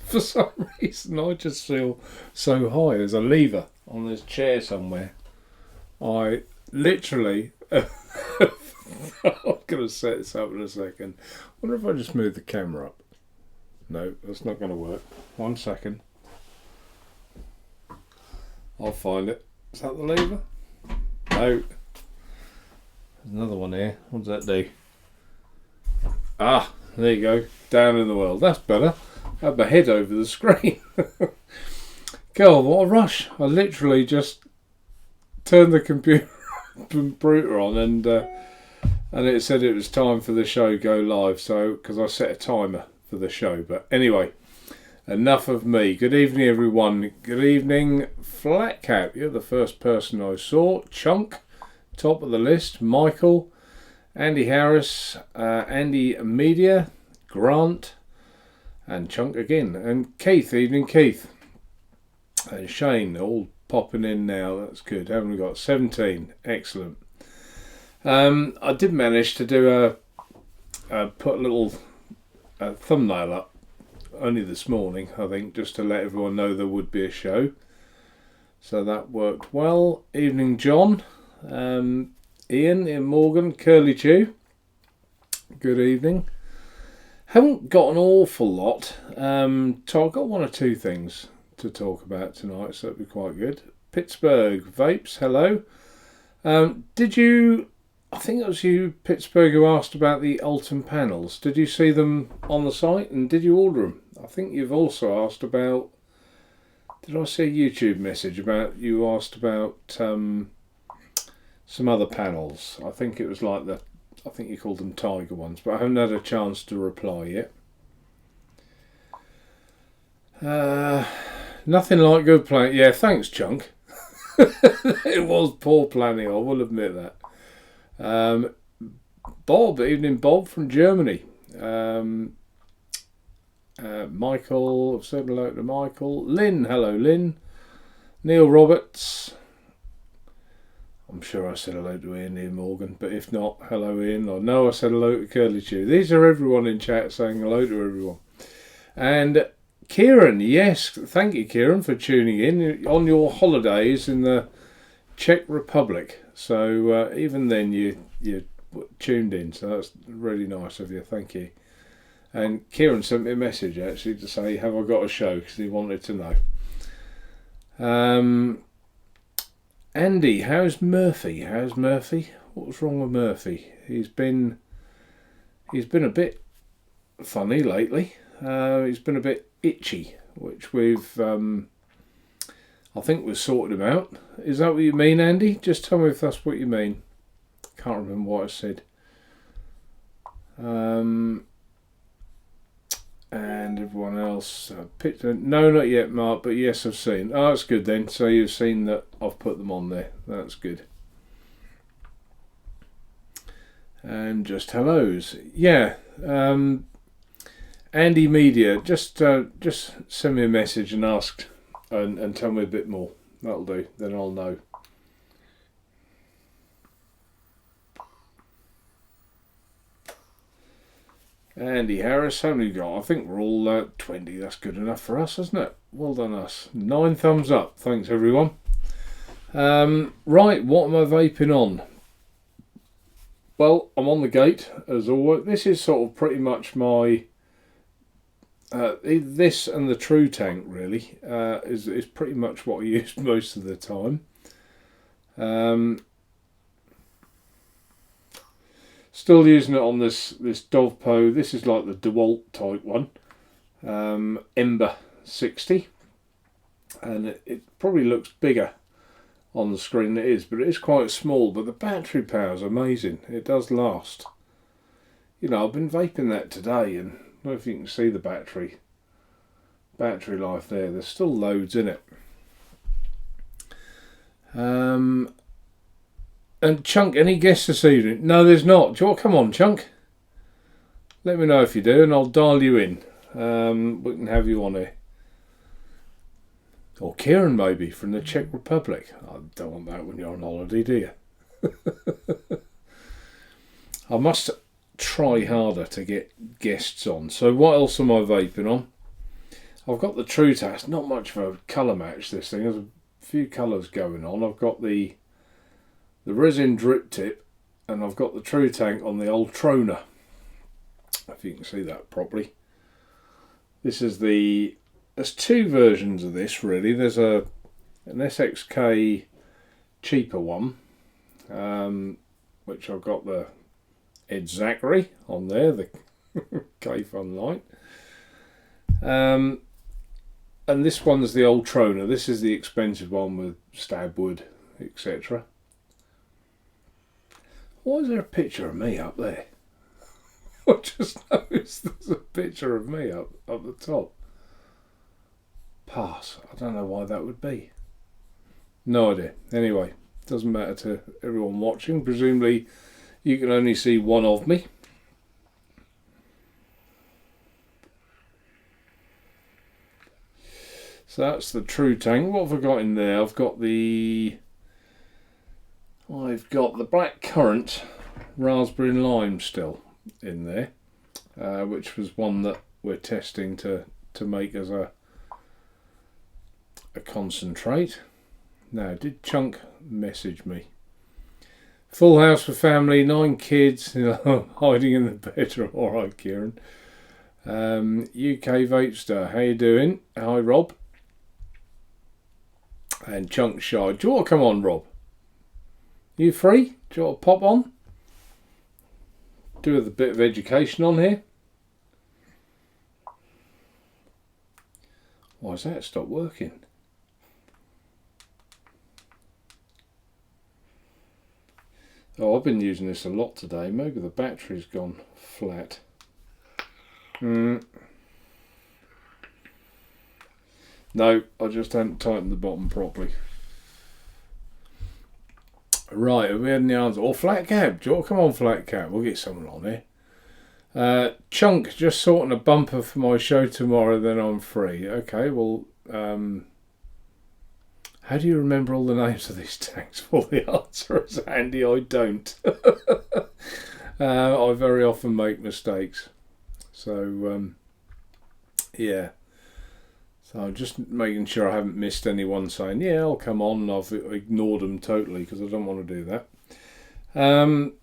For some reason, I just feel so high. There's a lever on this chair somewhere. I literally... I'm going to set this up in a second. I wonder if I just move the camera up. No, that's not going to work. 1 second. I'll find it. Is that the lever? No. There's another one here. What does that do? Ah, there you go. Down in the world. That's better. I had my head over the screen. God, what a rush. I literally just turned the computer on and it said it was time for the show go live. So, because I set a timer for the show. But anyway, enough of me. Good evening, everyone. Good evening, Flat Cap. You're the first person I saw. Chunk, top of the list. Michael, Andy Harris, Andy Media, Grant, and Chunk again. And Keith. Evening, Keith. And Shane, all popping in now. That's good. Haven't we got 17? Excellent. I did manage to do put a little thumbnail up only this morning, I think, just to let everyone know there would be a show. So that worked well. Evening, John. Ian Morgan, Curly Chew. Good evening. Haven't got an awful lot. So I've got one or two things to talk about tonight, so that'll be quite good. Pittsburgh Vapes, hello. Did you, I think it was you, Pittsburgh, who asked about the Ultim panels. Did you see them on the site and did you order them? I think you've also asked about, did I see a YouTube message about, you asked about some other panels. I think it was like I think you called them Tiger ones, but I haven't had a chance to reply yet. Nothing like good planning. Yeah, thanks, Chunk. It was poor planning, I will admit that. Bob, evening Bob from Germany. Michael, I've said hello to Michael. Lynn, hello Lynn. Neil Roberts. I'm sure I said hello to Ian Morgan, but if not, hello Ian. I know I said hello to Curly Chew. These are everyone in chat saying hello to everyone. And Kieran, yes, thank you Kieran for tuning in on your holidays in the Czech Republic. So even then you tuned in, so that's really nice of you, thank you. And Kieran sent me a message actually to say, have I got a show, because he wanted to know. Andy, how's Murphy? What was wrong with Murphy? He's been a bit funny lately. He's been a bit itchy, which we've I think we've sorted him out. Is that what you mean, Andy? Just tell me if that's what you mean. Can't remember what I said. And everyone else, no, not yet, Mark, but yes, I've seen. Oh, that's good then. So you've seen that I've put them on there. That's good. And just hellos. Yeah. Andy Media, just send me a message and ask and tell me a bit more. That'll do. Then I'll know. Andy Harris, how many got? I think we're all 20. That's good enough for us, isn't it? Well done us. 9 thumbs up. Thanks, everyone. Right, what am I vaping on? Well, I'm on the Gate, as always. This is sort of pretty much my... this and the True Tank, really, is pretty much what I use most of the time. Still using it on this Dovpo. This is like the DeWalt type one. Ember 60. And it probably looks bigger on the screen than it is, but it is quite small. But the battery power is amazing. It does last. You know, I've been vaping that today, and I don't know if you can see the battery life there. There's still loads in it. And Chunk, any guests this evening? No, there's not. Come on, Chunk. Let me know if you do, and I'll dial you in. We can have you on here. Or Kieran, maybe, from the Czech Republic. I don't want that when you're on holiday, do you? I must try harder to get guests on. So what else am I vaping on? I've got the True Tank. Not much of a colour match, this thing. There's a few colours going on. I've got the resin drip tip, and I've got the True Tank on the Ultrona, if you can see that properly. This is there's two versions of this really. There's an SXK cheaper one, which I've got the Ed Zachary on there, the K-Fun light. And this one's the Ultrona. This is the expensive one with stab wood, etc. Why is there a picture of me up there? I just noticed there's a picture of me up the top. Pass. I don't know why that would be. No idea. Anyway, doesn't matter to everyone watching. Presumably you can only see one of me. So that's the True Tank. What have I got in there? I've got the Black Currant Raspberry and Lime still in there, which was one that we're testing to make as a concentrate. Now, did Chunk message me? Full house for family, 9 kids, hiding in the bedroom. All right, Kieran. UK Vapester, how you doing? Hi, Rob. And Chunk Shy. Do you want to come on, Rob? You free? Do you want to pop on? Do a bit of education on here. Why has that stopped working? Oh, I've been using this a lot today. Maybe the battery's gone flat. No, I just hadn't tightened the bottom properly. Right, have we had any answer? Or Flat Cap? Do you want to come on, Flat Cap? We'll get someone on here. Chunk, just sorting a bumper for my show tomorrow, then I'm free. Okay, well, how do you remember all the names of these tanks? Well, the answer is, Andy, I don't. I very often make mistakes. So, yeah. So I'm just making sure I haven't missed anyone saying, yeah, I'll come on, and I've ignored them totally because I don't want to do that. I'm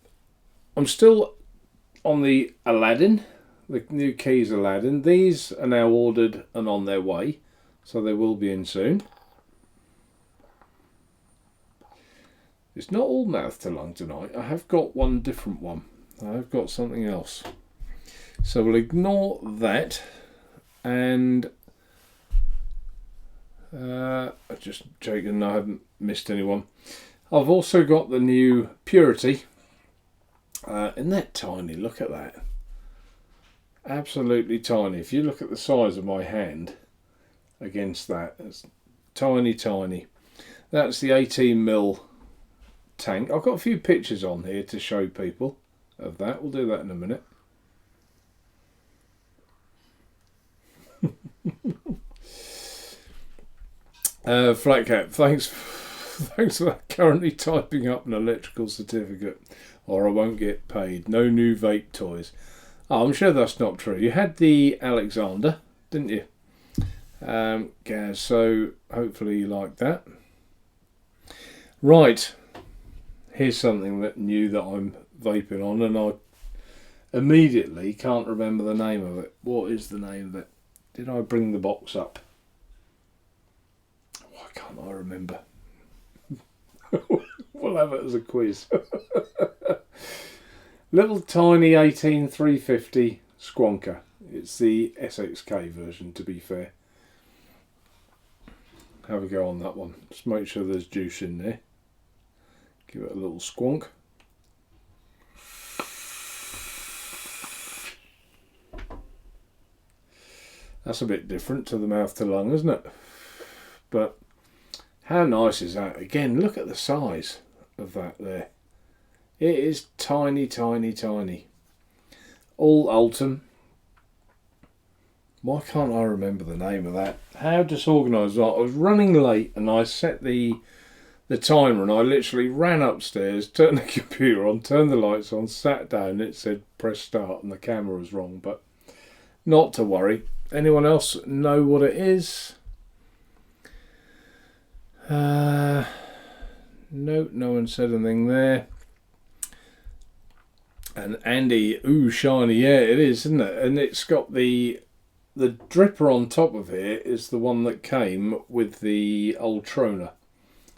still on the Aladdin, the new keys Aladdin. These are now ordered and on their way, so they will be in soon. It's not all mouth to lung tonight. I have got one different one. I've got something else. So we'll ignore that, and just checking I haven't missed anyone. I've also got the new Purity. Isn't that tiny? Look at that. Absolutely tiny. If you look at the size of my hand against that, it's tiny, tiny. That's the 18mm tank. I've got a few pictures on here to show people of that. We'll do that in a minute. Flat Cap, thanks for that. Currently typing up an electrical certificate, or I won't get paid. No new vape toys. Oh, I'm sure that's not true. You had the Alexander, didn't you, Gaz? So hopefully you like that. Right, here's something that new that I'm vaping on, and I immediately can't remember the name of it. What is the name of it? Did I bring the box up? Why can't I remember? We'll have it as a quiz. Little tiny 18350 Squonker. It's the SXK version, to be fair. Have a go on that one. Just make sure there's juice in there. Give it a little squonk. That's a bit different to the mouth to lung, isn't it? But how nice is that? Again, look at the size of that there. It is tiny, tiny, tiny. All Ultim. Why can't I remember the name of that? How disorganised was I? I was running late and I set the timer, and I literally ran upstairs, turned the computer on, turned the lights on, sat down, and it said press start and the camera was wrong, but not to worry. Anyone else know what it is? No, no one said anything there. And Andy, ooh, shiny, yeah, it is, isn't it? And it's got the dripper on top of it is the one that came with the Ultrona,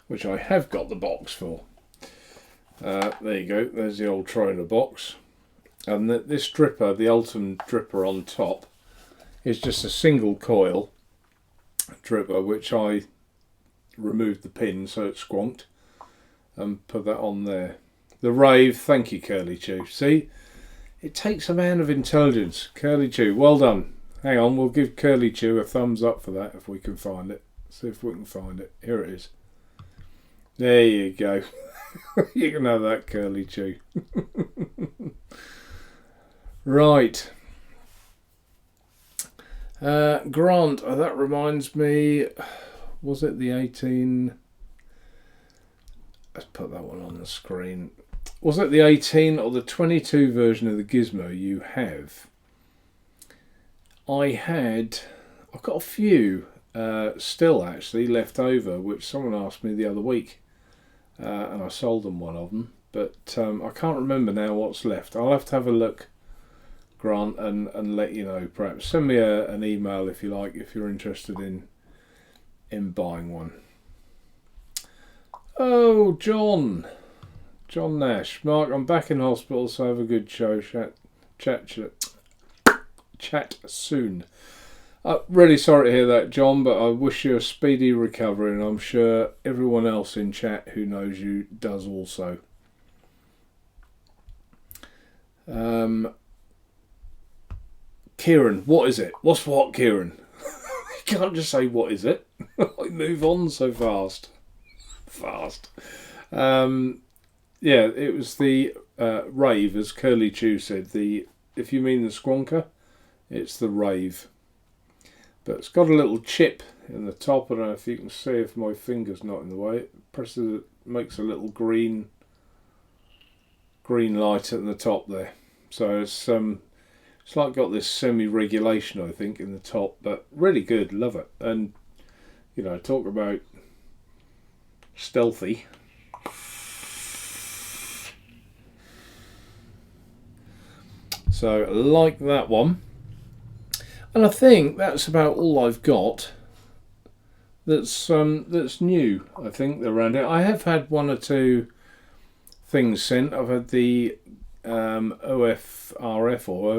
which I have got the box for. There you go, there's the Ultrona box. And this dripper, the Ultim dripper on top, is just a single coil dripper, which I removed the pin so it squonked and put that on there. The Rave, thank you, Curly Chew. See, it takes a man of intelligence. Curly Chew, well done. Hang on, we'll give Curly Chew a thumbs up for that if we can find it. See if we can find it. Here it is. There you go. You can have that, Curly Chew. Right. Grant, that reminds me, was it the 18? Let's put that one on the screen. Was it the 18 or the 22 version of the Gizmo you have? I've got a few still actually left over, which someone asked me the other week, and I sold them one of them, but I can't remember now what's left. I'll have to have a look, Grant, and let you know. Perhaps send me an email if you like, if you're interested in buying one. Oh, John Nash. Mark, I'm back in hospital, so have a good show. Chat soon. Really sorry to hear that, John, but I wish you a speedy recovery, and I'm sure everyone else in chat who knows you does also. Kieran, what is it? What's what, Kieran? You can't just say what is it. I move on so fast. Yeah, it was the Rave, as Curly Chew said. If you mean the Squonker, it's the Rave. But it's got a little chip in the top. I don't know if you can see if my finger's not in the way. It presses, it makes a little green light at the top there. So it's like got this semi-regulation, I think, in the top. But really good, love it. And you know, talk about stealthy. So like that one. And I think that's about all I've got that's new, I think, around it. I have had one or two things sent. I've had the OFRF or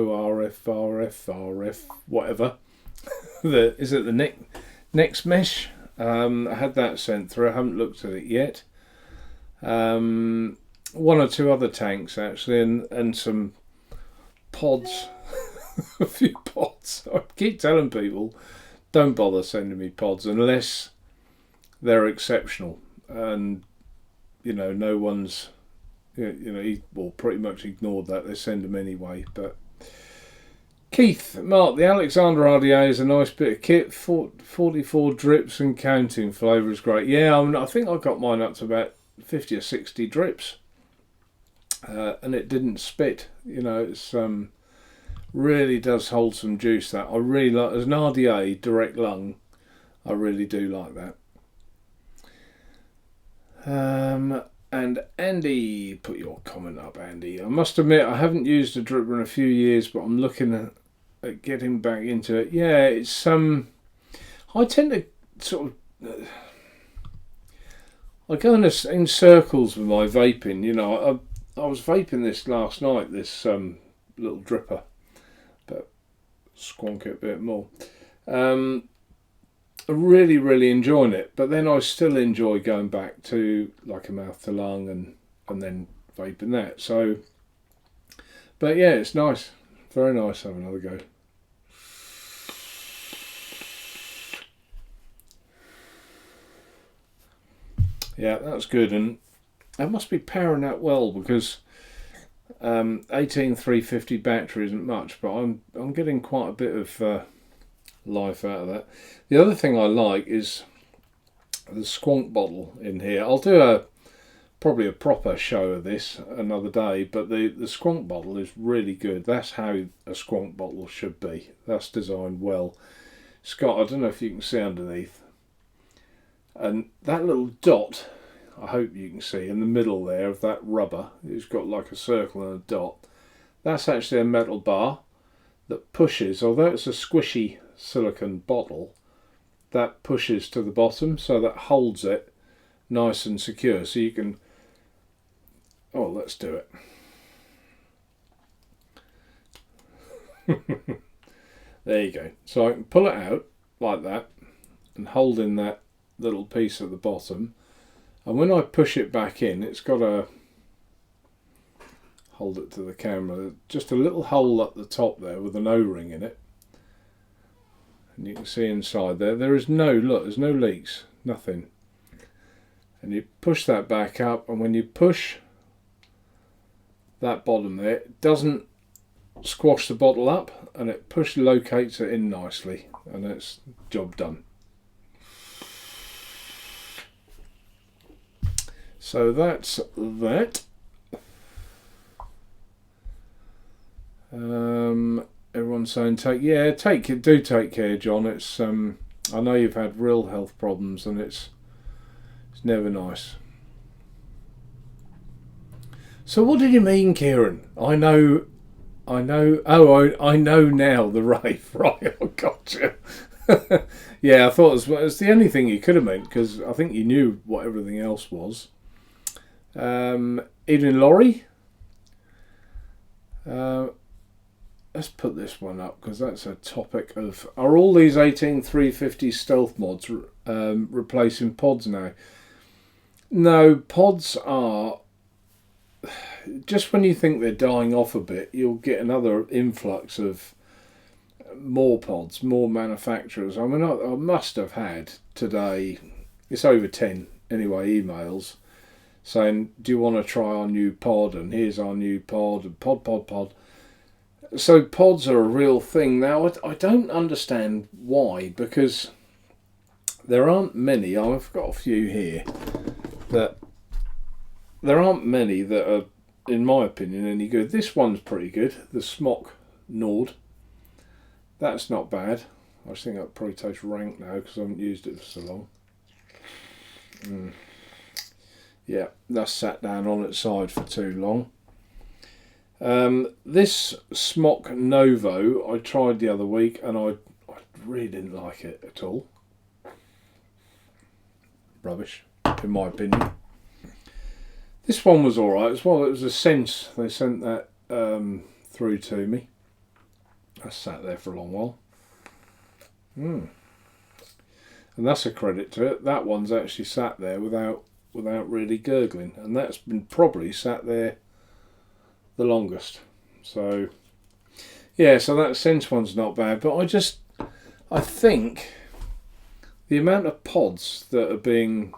ORFRF, whatever. Is it the Next Mesh? I had that sent through. I haven't looked at it yet. One or two other tanks, actually, and some pods. A few pods. I keep telling people, don't bother sending me pods unless they're exceptional, and you know, no one's, pretty much ignored that. They send them anyway. But Keith, Mark, the Alexander RDA is a nice bit of kit. 44 drips and counting. Flavour is great. Yeah, I think I got mine up to about 50 or 60 drips, and it didn't spit. You know, it's really does hold some juice. That I really like as an RDA direct lung. I really do like that. And Andy, put your comment up, Andy. I must admit I haven't used a dripper in a few years, but I'm looking at getting back into it. Yeah, it's I tend to sort of I go in circles with my vaping. You know, I was vaping this last night. This little dripper. But squonk it a bit more. Really, really enjoying it, but then I still enjoy going back to like a mouth to lung and then vaping that. So, but yeah, it's nice, very nice. Have another go. Yeah, that's good, and I must be powering that well because 18350 battery isn't much, but I'm getting quite a bit of life out of that. The other thing I like is the squonk bottle in here. I'll do a probably a proper show of this another day, but the Squonk bottle is really good. That's how a Squonk bottle should be. That's designed well. Scott, I don't know if you can see underneath, and that little dot, I hope you can see in the middle there of that rubber, it's got like a circle and a dot. That's actually a metal bar that pushes, although it's a squishy silicone bottle, that pushes to the bottom, so that holds it nice and secure. So you can, oh, let's do it. There you go. So I can pull it out like that and hold in that little piece at the bottom, and when I push it back in, it's got a, hold it to the camera, just a little hole at the top there with an O-ring in it, and you can see inside there is no, look, there's no leaks, nothing. And you push that back up, and when you push that bottom there, it doesn't squash the bottle up, and it locates it in nicely, and it's job done. So that's that. Everyone's saying do take care, John. It's I know you've had real health problems, and it's never nice. So what did you mean, Kieran? I know. Oh, I know now. The rave, right? I gotcha. Yeah, I thought it's the only thing you could have meant, because I think you knew what everything else was. Evening, Laurie. Let's put this one up, because that's a topic of, are all these 18350 stealth mods replacing pods now? No, pods are, just when you think they're dying off a bit, you'll get another influx of more pods, more manufacturers. I mean, I must have had today, it's over 10 anyway, emails saying, do you want to try our new pod, and here's our new pod, and pod. So pods are a real thing now. I don't understand why, because there aren't many. I've got a few here, that there aren't many that are, in my opinion, any good. This one's pretty good, the Smock Nord. That's not bad. I just think that probably tastes rank now because I haven't used it for so long. Yeah, that's sat down on its side for too long. This Smock Novo I tried the other week, and I really didn't like it at all. Rubbish, in my opinion. This one was alright as well. It was a Sense. They sent that through to me. I sat there for a long while. And that's a credit to it. That one's actually sat there without really gurgling, and that's been probably sat there the longest. So yeah, so that Sense one's not bad, but I think the amount of pods that are being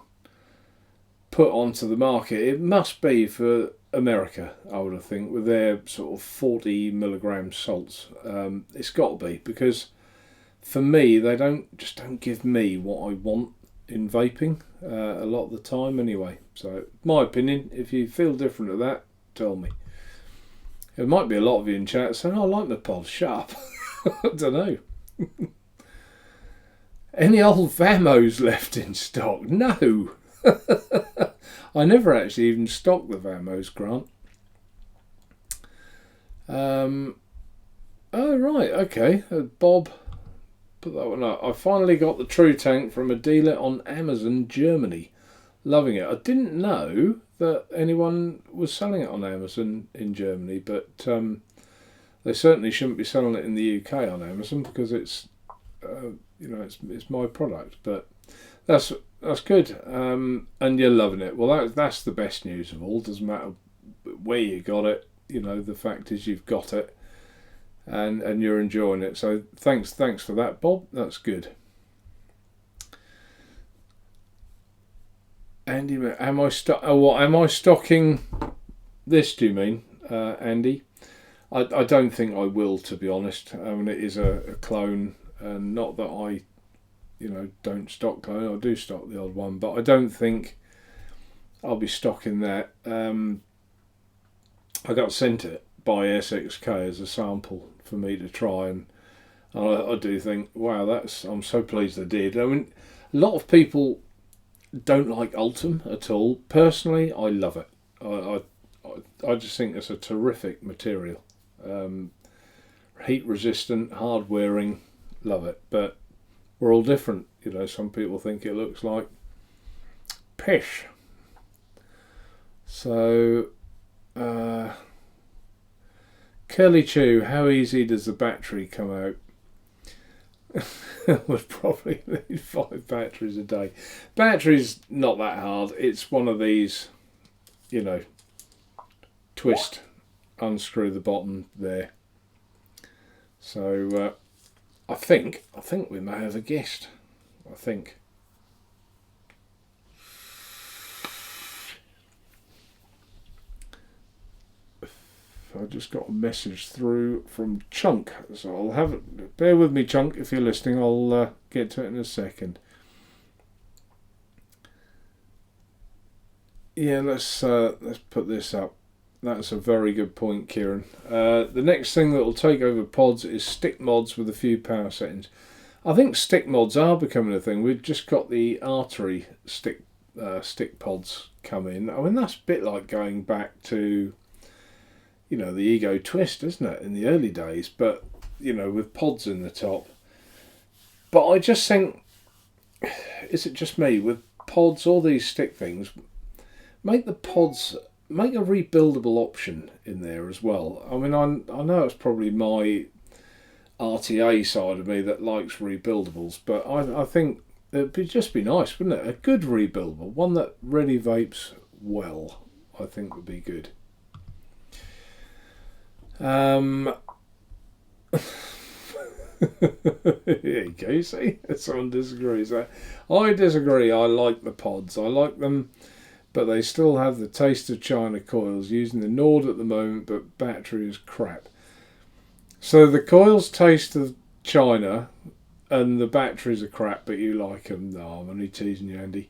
put onto the market, it must be for America, I would think, with their sort of 40 milligram salts. It's got to be, because for me, they don't give me what I want in vaping a lot of the time anyway. So my opinion, if you feel different to that, tell me. There might be a lot of you in chat saying, I like the pod, shut up. I don't know. Any old Vamos left in stock? No. I never actually even stocked the Vamos, Grant. Oh right, okay. Bob, put that one up. I finally got the True Tank from a dealer on Amazon Germany. Loving it. I didn't know that anyone was selling it on Amazon in Germany, but they certainly shouldn't be selling it in the UK on Amazon, because it's it's my product. But that's good, and you're loving it. Well, that's the best news of all. Doesn't matter where you got it. The fact is you've got it, and you're enjoying it. So thanks for that, Bob. That's good. Andy, am I stocking this? Do you mean, Andy? I don't think I will, to be honest. I mean, it is a clone, and not that I, don't stock clone. I do stock the odd one, but I don't think I'll be stocking that. I got sent it by SXK as a sample for me to try, and I do think, wow, I'm so pleased I did. I mean, a lot of people don't like Ultem at all. Personally, I love it. I just think it's a terrific material. Heat resistant, hard wearing, love it. But we're all different. You know, some people think it looks like pish. So, Curly Chew, how easy does the battery come out? Would probably need 5 batteries a day. Battery's not that hard. It's one of these, you know, twist, unscrew the bottom there. So I think we may have a guest. I think. I just got a message through from Chunk, so I'll have it. Bear with me, Chunk, if you're listening. I'll get to it in a second. Yeah, let's put this up. That's a very good point, Kieran. The next thing that will take over pods is stick mods with a few power settings. I think stick mods are becoming a thing. We've just got the Artery stick pods come in. I mean, that's a bit like going back to, you know, the Ego Twist, isn't it, in the early days, but, you know, with pods in the top. But I just think, is it just me, with pods, all these stick things, make a rebuildable option in there as well. I mean, I know it's probably my RTA side of me that likes rebuildables, but I think it'd just be nice, wouldn't it? A good rebuildable, one that really vapes well, I think would be good. There you go, see? Someone disagrees. I disagree. I like the pods. I like them, but they still have the taste of China coils, using the Nord at the moment, but battery is crap. So the coils taste of China and the batteries are crap, but you like them. No, I'm only teasing you, Andy.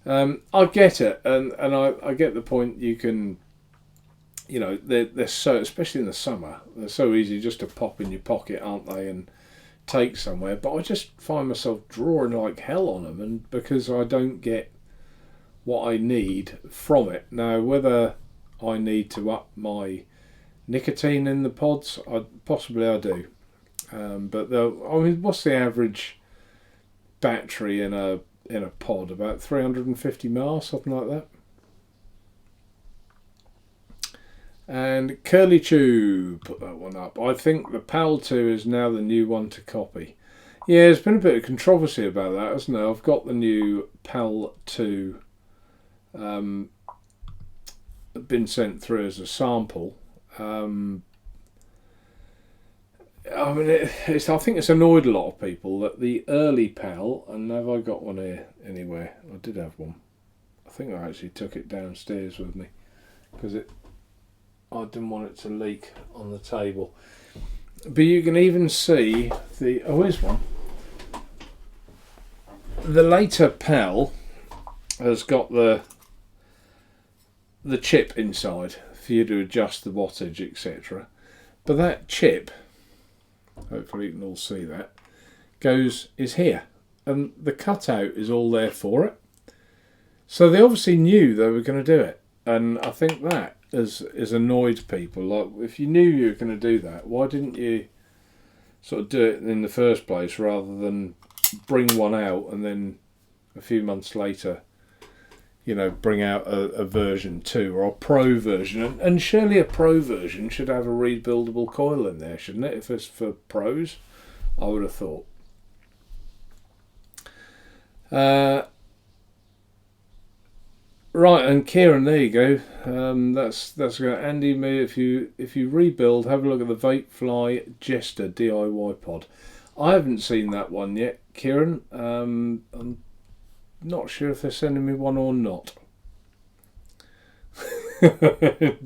I get it, and I get the point. You can, you know, they're so, especially in the summer, they're so easy just to pop in your pocket, aren't they, and take somewhere. But I just find myself drawing like hell on them, and because I don't get what I need from it. Now, whether I need to up my nicotine in the pods, possibly I do. But I mean, what's the average battery in a pod? About 350 mAh, something like that. And Curly Chew put that one up. I think the PAL 2 is now the new one to copy. Yeah, there's been a bit of controversy about that, hasn't there? I've got the new PAL 2 been sent through as a sample. I mean, I think it's annoyed a lot of people that the early PAL, and have I got one here anywhere? I did have one. I think I actually took it downstairs with me because I didn't want it to leak on the table. But you can even see here's one. The later PAL has got the chip inside for you to adjust the wattage, etc. But that chip, hopefully you can all see that, is here. And the cutout is all there for it. So they obviously knew they were going to do it. And I think that has annoyed people. Like, if you knew you were going to do that, why didn't you sort of do it in the first place rather than bring one out and then a few months later, you know, bring out a version 2 or a pro version? And surely a pro version should have a rebuildable coil in there, shouldn't it? If it's for pros, I would have thought. Right, and Kieran, there you go. That's good. Andy, me, if you rebuild, have a look at the Vapefly Jester DIY pod. I haven't seen that one yet, Kieran. I'm not sure if they're sending me one or not.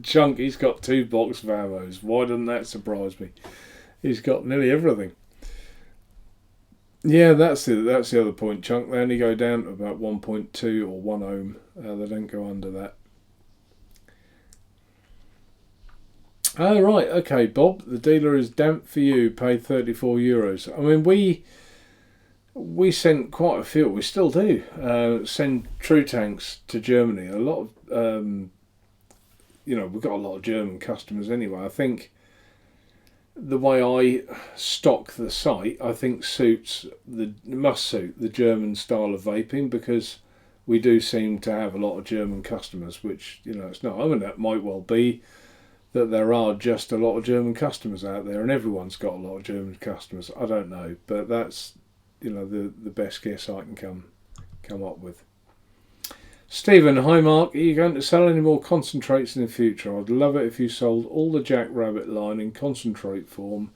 Chunk, he's got 2 box of ammos. Why doesn't that surprise me? He's got nearly everything. Yeah, that's the other point, Chunk. They only go down to about 1.2 or 1 ohm. They don't go under that. Oh, right. Okay, Bob. The dealer is damp for you. Paid €34. I mean, we sent quite a few. We still do send True Tanks to Germany. A lot of we've got a lot of German customers anyway. I think the way I stock the site, I think must suit the German style of vaping, because we do seem to have a lot of German customers, which, it's not. I mean, that might well be that there are just a lot of German customers out there, and everyone's got a lot of German customers. I don't know, but that's the best guess I can come up with. Stephen, hi Mark, are you going to sell any more concentrates in the future? I'd love it if you sold all the Jackrabbit line in concentrate form,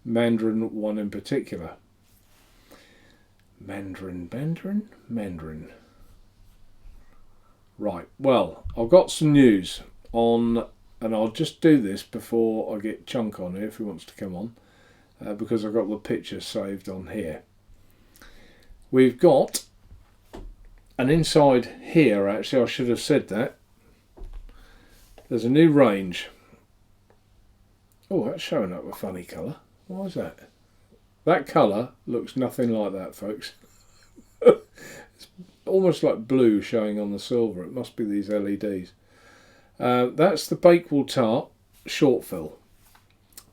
Mandarin one in particular. Mandarin. Right, well, I've got some news on, and I'll just do this before I get Chunk on here if he wants to come on, because I've got the picture saved on here. We've got, and inside here, actually, I should have said that, there's a new range. Oh, that's showing up a funny colour. Why is that? That colour looks nothing like that, folks. It's almost like blue showing on the silver. It must be these LEDs. That's the Bakewell Tart short fill.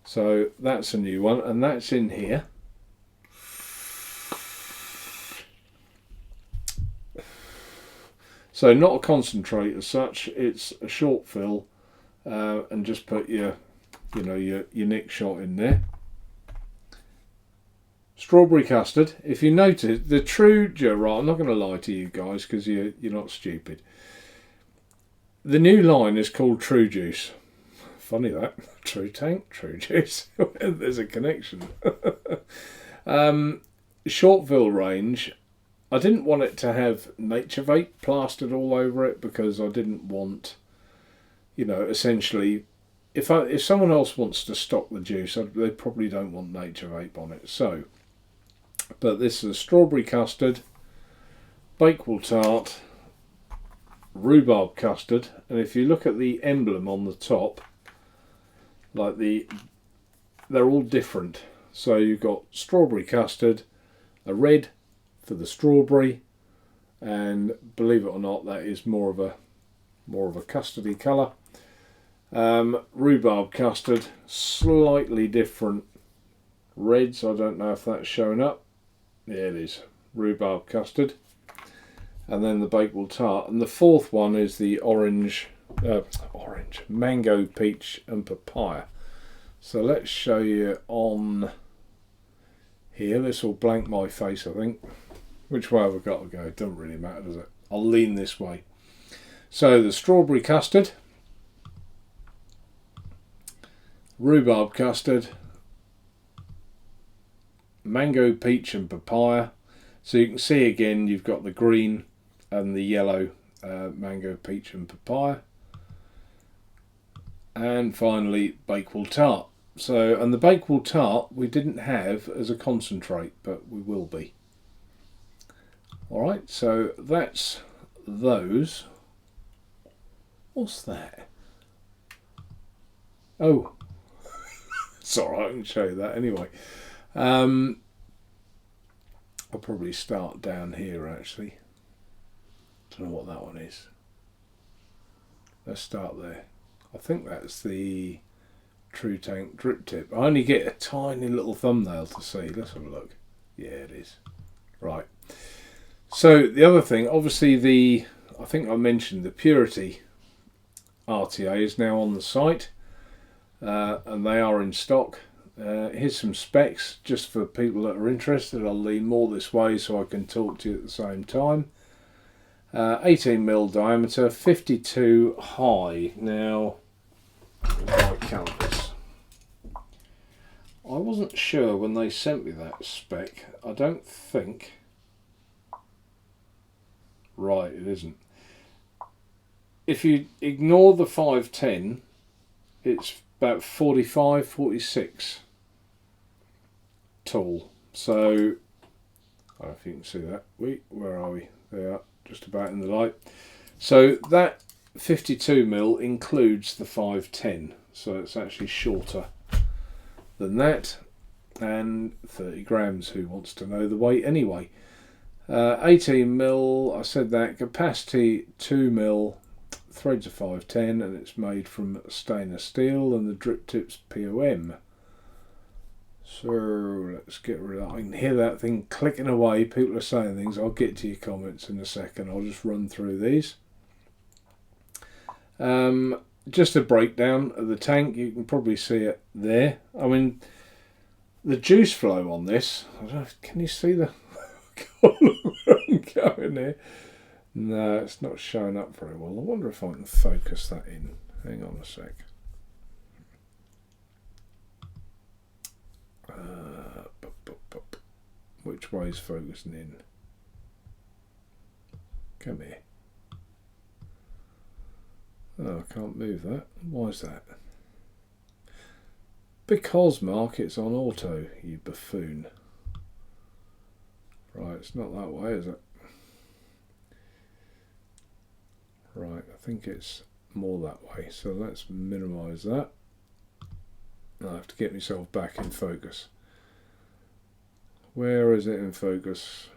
So that's a new one, and that's in here. So not a concentrate as such, it's a short fill, and just put your Nick shot in there. Strawberry custard. If you notice, the True right, I'm not going to lie to you guys because you're not stupid. The new line is called True Juice. Funny that. True Tank, True Juice. There's a connection. Short fill range. I didn't want it to have Nature Vape plastered all over it, because I didn't want, essentially, if someone else wants to stock the juice, they probably don't want Nature Vape on it. So, but this is strawberry custard, Bakewell Tart, rhubarb custard, and if you look at the emblem on the top, they're all different. So you've got strawberry custard, a red for the strawberry, and believe it or not, that is more of a custardy colour. Rhubarb custard, slightly different reds. I don't know if that's showing up. Yeah, it is. Rhubarb custard, and then the Bakewell Tart, and the fourth one is the orange, mango, peach, and papaya. So let's show you on here. This will blank my face, I think. Which way have I got to go? It doesn't really matter, does it? I'll lean this way. So the strawberry custard, rhubarb custard, mango, peach and papaya. So you can see again you've got the green and the yellow mango, peach and papaya. And finally Bakewell Tart. So, and the Bakewell Tart we didn't have as a concentrate, but we will be. Alright, so that's those. What's that? Oh, it's alright, I can show you that anyway. I'll probably start down here actually. Don't know what that one is. Let's start there. I think that's the True Tank drip tip. I only get a tiny little thumbnail to see. Let's have a look. Yeah, it is. Right. So the other thing, obviously I think I mentioned the Purity RTA is now on the site, and they are in stock. Here's some specs just for people that are interested. I'll lean more this way so I can talk to you at the same time. 18mm diameter, 52 high. Now, I count this. I wasn't sure when they sent me that spec. I don't think. Right, it isn't. If you ignore the 510, it's about 45, 46 tall. So I don't know if you can see that. Where are we? They are just about in the light. So that 52mm includes the 510, so it's actually shorter than that, and 30 grams. Who wants to know the weight anyway? 18mm, I said that. Capacity 2mm, threads are 510, and it's made from stainless steel, and the drip tip's POM. So let's get rid of that. I can hear that thing clicking away. People are saying things. I'll get to your comments in a second. I'll just run through these. Just a breakdown of the tank. You can probably see it there. I mean, the juice flow on this, I don't know, can you see the going there? No, it's not showing up very well. I wonder if I can focus that in. Hang on a sec. Which way is focusing in? Come here. Oh, I can't move that. Why is that? Because, Mark, it's on auto, you buffoon. Right, it's not that way, is it? Right, I think it's more that way. So let's minimise that. I have to get myself back in focus. Where is it in focus?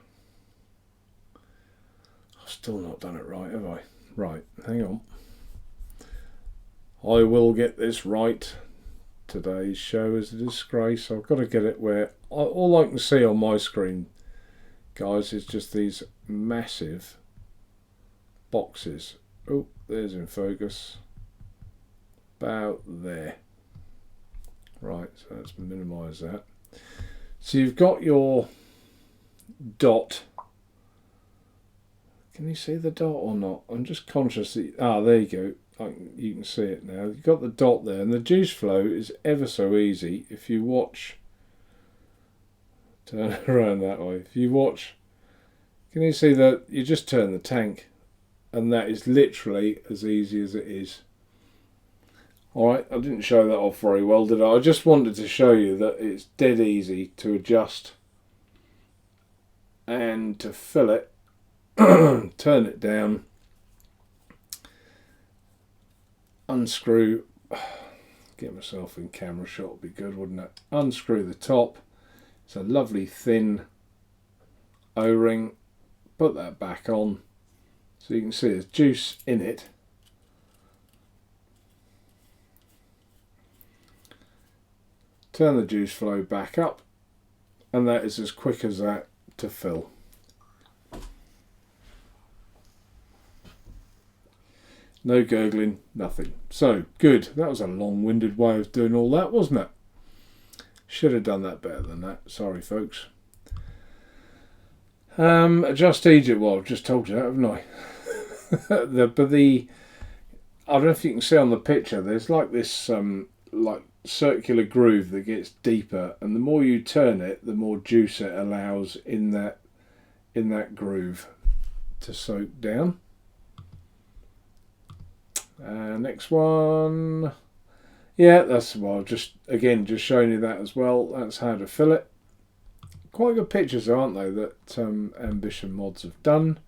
I've still not done it right, have I? Right, hang on. I will get this right. Today's show is a disgrace. I've got to get it where all I can see on my screen, guys, is just these massive boxes. Oh, there's in focus. About there. Right, so let's minimise that. So you've got your dot. Can you see the dot or not? I'm just conscious that... there you go. You can see it now. You've got the dot there, and the juice flow is ever so easy. If you watch... Turn it around that way. If you watch... Can you see that? You just turn the tank, and that is literally as easy as it is. Alright, I didn't show that off very well, did I? I just wanted to show you that it's dead easy to adjust and to fill it, turn it down, unscrew, get myself in camera shot would be good, wouldn't it? Unscrew the top, it's a lovely thin O-ring, put that back on, so you can see there's juice in it. Turn the juice flow back up, and that is as quick as that to fill. No gurgling, nothing. So, good. That was a long-winded way of doing all that, wasn't it? Should have done that better than that. Sorry, folks. Adjust Egypt. Well, I've just told you that, haven't I? I don't know if you can see on the picture, there's like this like circular groove that gets deeper, and the more you turn it, the more juice it allows in that groove to soak down. Next one. Yeah, that's just showing you that as well. That's how to fill it. Quite good pictures, aren't they, that Ambition Mods have done.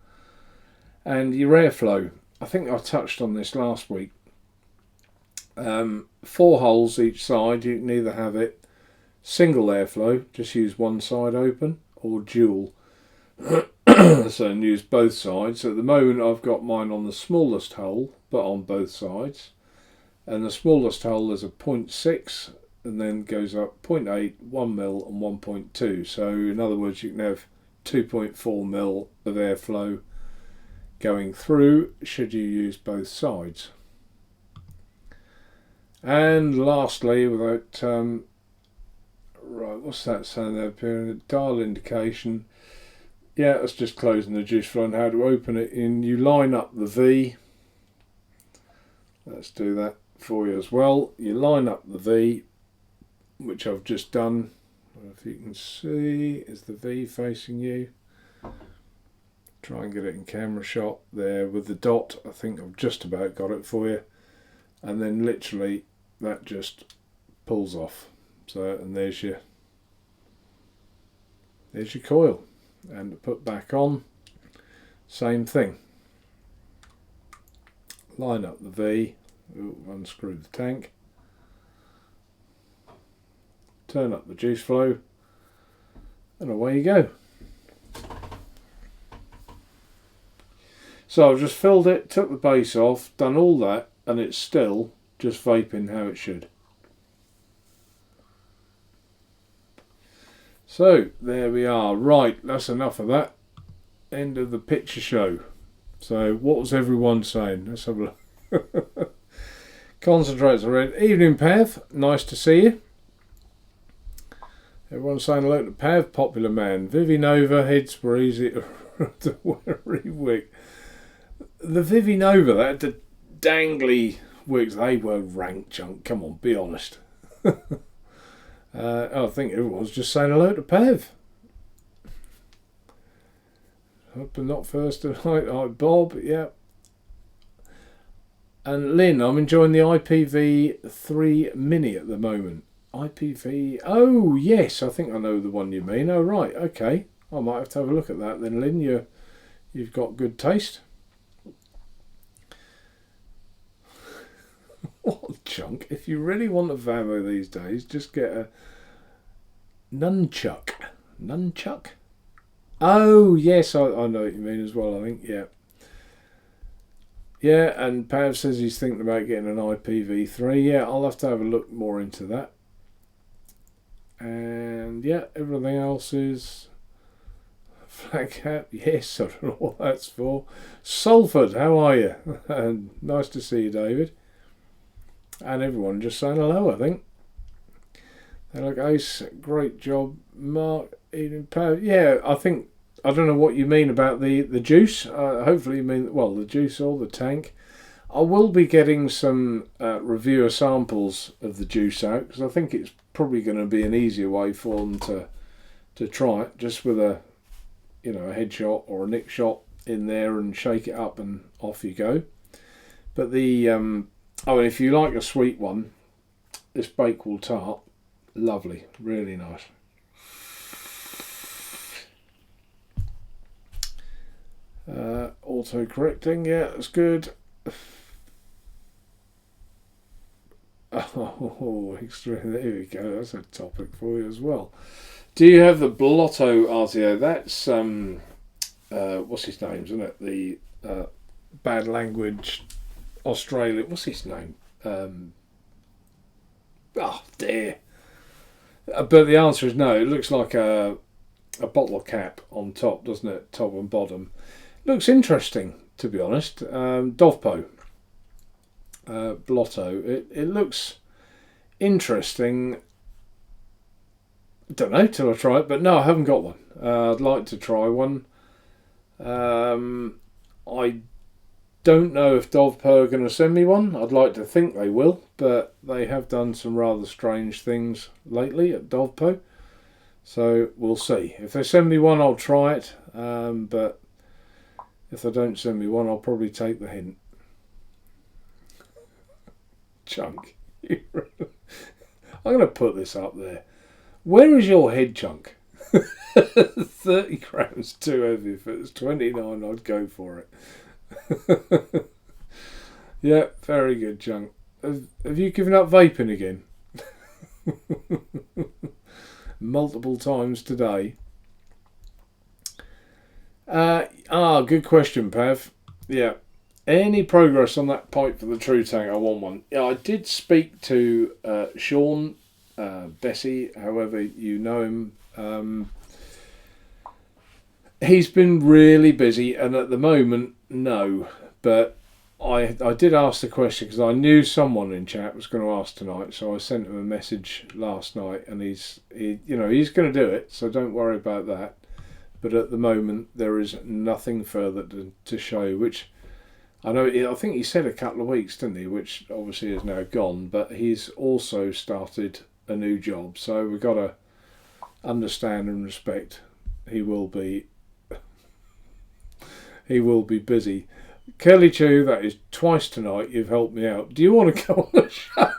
And your airflow, I think I touched on this last week. 4 holes each side. You can either have it single airflow, just use one side open, or dual, so use both sides. At the moment I've got mine on the smallest hole, but on both sides, and the smallest hole is a 0.6 and then goes up 0.8, 1 mil and 1.2. so in other words you can have 2.4 mil of airflow going through should you use both sides. And lastly, without right, what's that saying there? Dial indication. Yeah, that's just closing the juice flow and how to open it in. You line up the V. Let's do that for you as well. You line up the V, which I've just done. I don't know if you can see, is the V facing you? Try and get it in camera shot there with the dot. I think I've just about got it for you. And then literally that just pulls off. So, and there's your coil. And to put back on, same thing. Line up the V, unscrew the tank, turn up the juice flow, and away you go. So I've just filled it, took the base off, done all that, and it's still just vaping how it should. So there we are. Right, that's enough of that. End of the picture show. So what was everyone saying? Let's have a look. Concentrates are red. Evening, Pav. Nice to see you. Everyone's saying hello to Pav, popular man. Vivi Nova, heads were easy to wear wick. The Vivi Nova, that the dangly wigs, they were rank junk. Come on, be honest. I think everyone's just saying hello to Pav. Hope I'm not first tonight. Hi, Bob. Yeah. And Lynn, I'm enjoying the IPv3 Mini at the moment. IPv. Oh yes, I think I know the one you mean. Oh right, okay. I might have to have a look at that then, Lynn. You've got good taste. What junk? If you really want a Vamo these days, just get a nunchuck. Nunchuck? Oh yes, I know what you mean as well. I think yeah. Yeah, and Pav says he's thinking about getting an IPv3. Yeah, I'll have to have a look more into that. And yeah, everything else is flag hat. Yes, I don't know what that's for. Salford, how are you? And nice to see you, David. And everyone just saying hello, I think. They look ace. Great job, Mark. Eating Pav. Yeah, I don't know what you mean about the juice. Hopefully you mean, well, the juice or the tank. I will be getting some reviewer samples of the juice out because I think it's probably going to be an easier way for them to try it, just with a headshot or a nick shot in there and shake it up and off you go. But if you like a sweet one, this Bakewell tart, lovely, really nice. Auto correcting, yeah, that's good. Oh, extreme! There we go. That's a topic for you as well. Do you have the Blotto RTO? That's what's his name, isn't it? The bad language Australia. What's his name? Oh dear. But the answer is no. It looks like a bottle cap on top, doesn't it? Top and bottom. Looks interesting, to be honest. Dovpo. Blotto. It looks interesting. Don't know till I try it, but no, I haven't got one. I'd like to try one. I don't know if Dovpo are going to send me one. I'd like to think they will, but they have done some rather strange things lately at Dovpo. So we'll see. If they send me one, I'll try it. But if they don't send me one, I'll probably take the hint. Chunk. I'm going to put this up there. Where is your head, Chunk? 30 grams too heavy. If it was 29, I'd go for it. Yeah, very good, Chunk. Have you given up vaping again? Multiple times today. Good question, Pav. Yeah. Any progress on that pipe for the True Tank? I want one. Yeah, I did speak to Sean, Bessie, however you know him. He's been really busy, and at the moment, no. But I did ask the question because I knew someone in chat was going to ask tonight, so I sent him a message last night, and he's going to do it, so don't worry about that. But at the moment, there is nothing further to show, which I think he said a couple of weeks, didn't he? Which obviously is now gone, but he's also started a new job, so we've got to understand and respect he will be busy. Kelly Chu, that is twice tonight you've helped me out. Do you want to go on the show?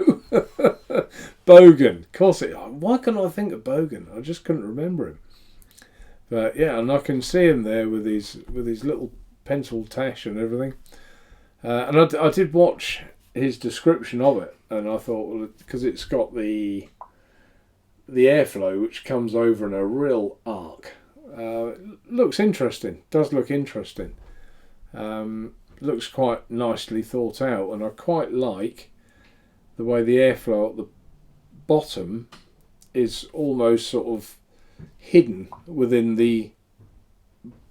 Bogan. Of course why couldn't I think of Bogan? I just couldn't remember him. But yeah, and I can see him there with his little pencil tash and everything. And I did watch his description of it, and I thought, well, because it's got the airflow which comes over in a real arc, looks interesting. Does look interesting. Looks quite nicely thought out, and I quite like the way the airflow at the bottom is almost sort of hidden within the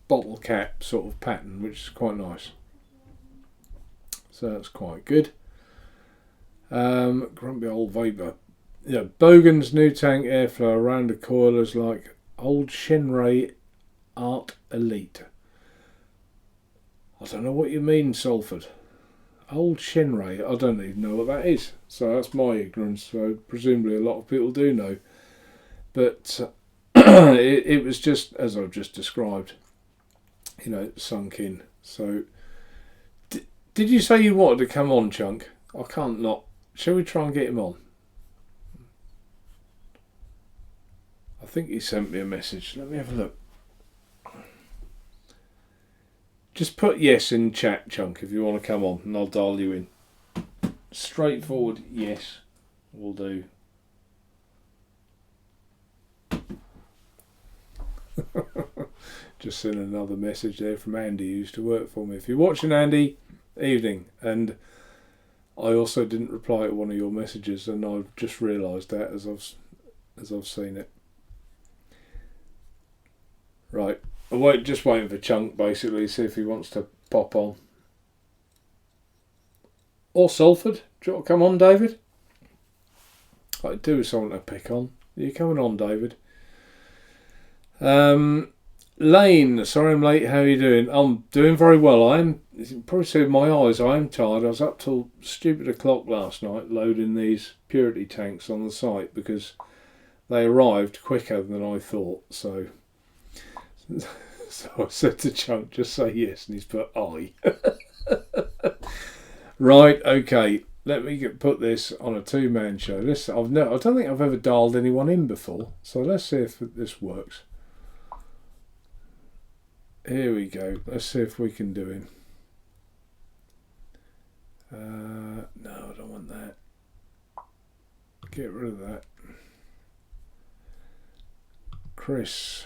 bottle cap sort of pattern, which is quite nice. So that's quite good. Grumpy old Vapor. Yeah, Bogan's new tank airflow around the coil is like old Shinray Art Elite. I don't know what you mean, Salford. Old Shinray, I don't even know what that is. So that's my ignorance. So presumably a lot of people do know. But it was just as I've just described. You know, sunk in. So did you say you wanted to come on, Chunk? I can't not. Shall we try and get him on? I think he sent me a message. Let me have a look. Just put yes in chat, Chunk, if you want to come on, and I'll dial you in. Straightforward yes will do. Just sent another message there from Andy, who used to work for me. If you're watching, Andy, evening. And I also didn't reply to one of your messages, and I've just realised that as I've seen it. Right, just waiting for Chunk, basically, see if he wants to pop on. Or Salford. Do you want to come on, David? I do have something to pick on. Are you coming on, David? Lane, sorry I'm late, how are you doing? I'm doing very well. You can probably see in my eyes I am tired. I was up till stupid o'clock last night loading these purity tanks on the site because they arrived quicker than I thought. So I said to Chunk, just say yes, and he's put aye. Right, okay. Let me put this on a two-man show. I don't think I've ever dialed anyone in before, so let's see if this works. Here we go. Let's see if we can do him. No, I don't want that. Get rid of that. Chris.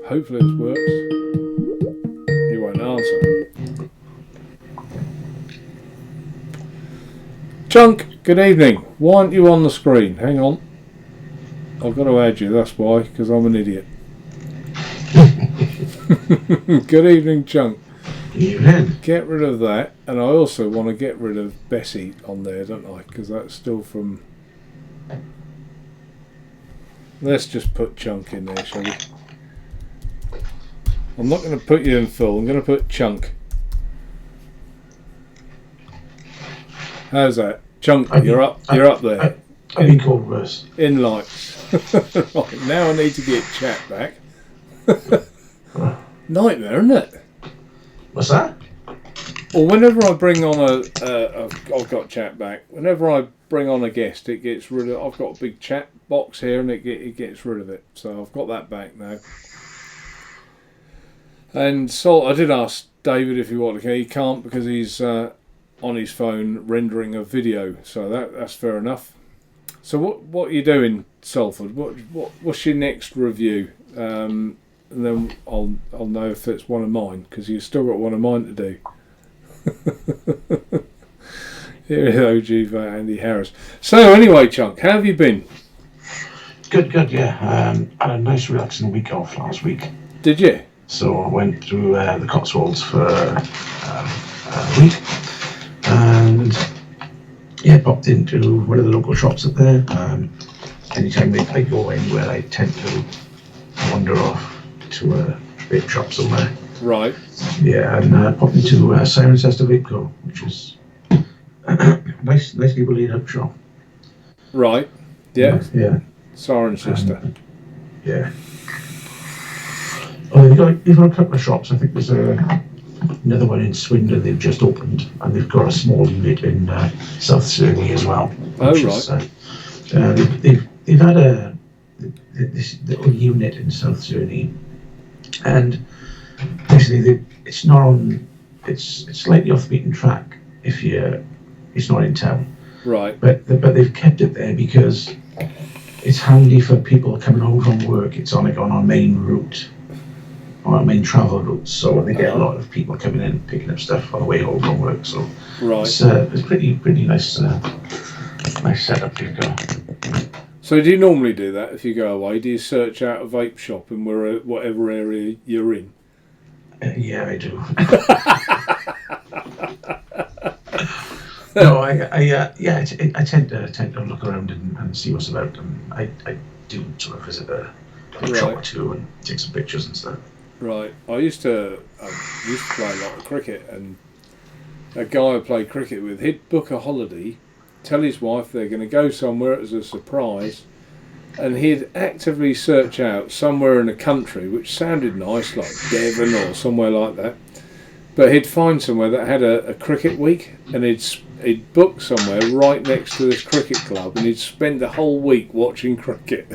Hopefully this works. He won't answer. Chunk, good evening. Why aren't you on the screen? Hang on. I've got to add you, that's why, because I'm an idiot. Good evening, Chunk. Evening. Get rid of that, and I also want to get rid of Bessie on there, don't I? Because that's still from... Let's just put Chunk in there, shall we? I'm not going to put you in full, I'm going to put Chunk. How's that? Chunk, you're up there. I think overs. In lights. Right, now I need to get chat back. Nightmare, isn't it? What's that? Well, whenever I bring on I've got chat back. Whenever I bring on a guest, it gets rid of. I've got a big chat box here, and it gets rid of it. So I've got that back now. And so I did ask David if he wanted to. He can't because he's on his phone rendering a video. So that's fair enough. So what are you doing, Salford? What's your next review? And then I'll know if it's one of mine, because you've still got one of mine to do. Here is OG for Andy Harris. So anyway, Chunk, how have you been? Good, yeah. I had a nice relaxing week off last week. Did you? So I went to the Cotswolds for a week, and yeah, popped into one of the local shops up there. Anytime I go anywhere, I tend to wander off to a vape shop somewhere. Right. Yeah, and popped into Cirencester Vape Co, which is nicely laid up shop. Right. Yeah. Yeah. Cirencester. Yeah. Oh, you've got a couple of shops. I think there's another one in Swindon they've just opened, and they've got a small unit in South Surney as well. Oh, which right. They've had this little unit in South Surney, and basically it's not on. It's slightly off the beaten track if it's not in town. Right. But they've kept it there because it's handy for people coming home from work. It's on our main route, on our main travel route. So they get a lot of people coming in picking up stuff on the way home from work. So Right. it's pretty nice nice setup you've got. So do you normally do that if you go away? Do you search out a vape shop in whatever area you're in? Yeah, I do. No, I tend to look around and see what's about, and I do sort of visit a shop or two and take some pictures and stuff. Right. I used to play a lot of cricket, and a guy I played cricket with, he'd book a holiday, tell his wife they're going to go somewhere as a surprise, and he'd actively search out somewhere in a country which sounded nice, like Devon or somewhere like that. But he'd find somewhere that had a cricket week, and he'd book somewhere right next to this cricket club, and he'd spend the whole week watching cricket.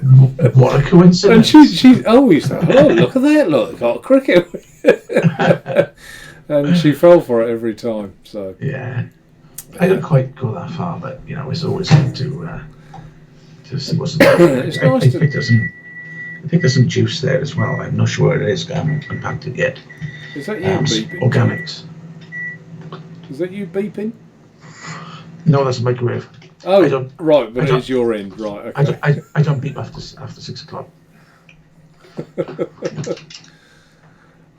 What a coincidence! And she always thought, oh, look at that, look, got a cricket week. And she fell for it every time. So yeah, I don't quite go that far, but it's always good to see what's about. It's nice I think there's some juice there as well. I'm not sure what it is. I haven't unpacked it yet. Is that you beeping? Organics. Is that you beeping? No, that's a microwave. Oh, right, but it is your end, right? Okay. I don't beep after 6 o'clock.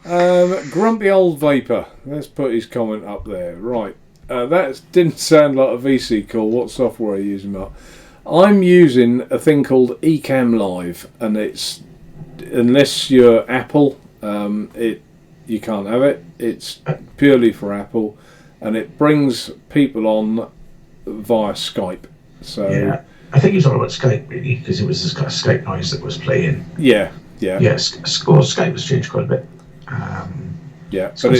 Grumpy old vapor. Let's put his comment up there. Right. That didn't sound like a VC call. What software are you using, Mark? I'm using a thing called Ecamm Live, and it's, unless you're Apple, you can't have it. It's purely for Apple, and it brings people on via Skype. So yeah, I think it's all about Skype really, because it was this kind of Skype noise that was playing. Yeah. Yes, Skype has changed quite a bit. Yeah, but some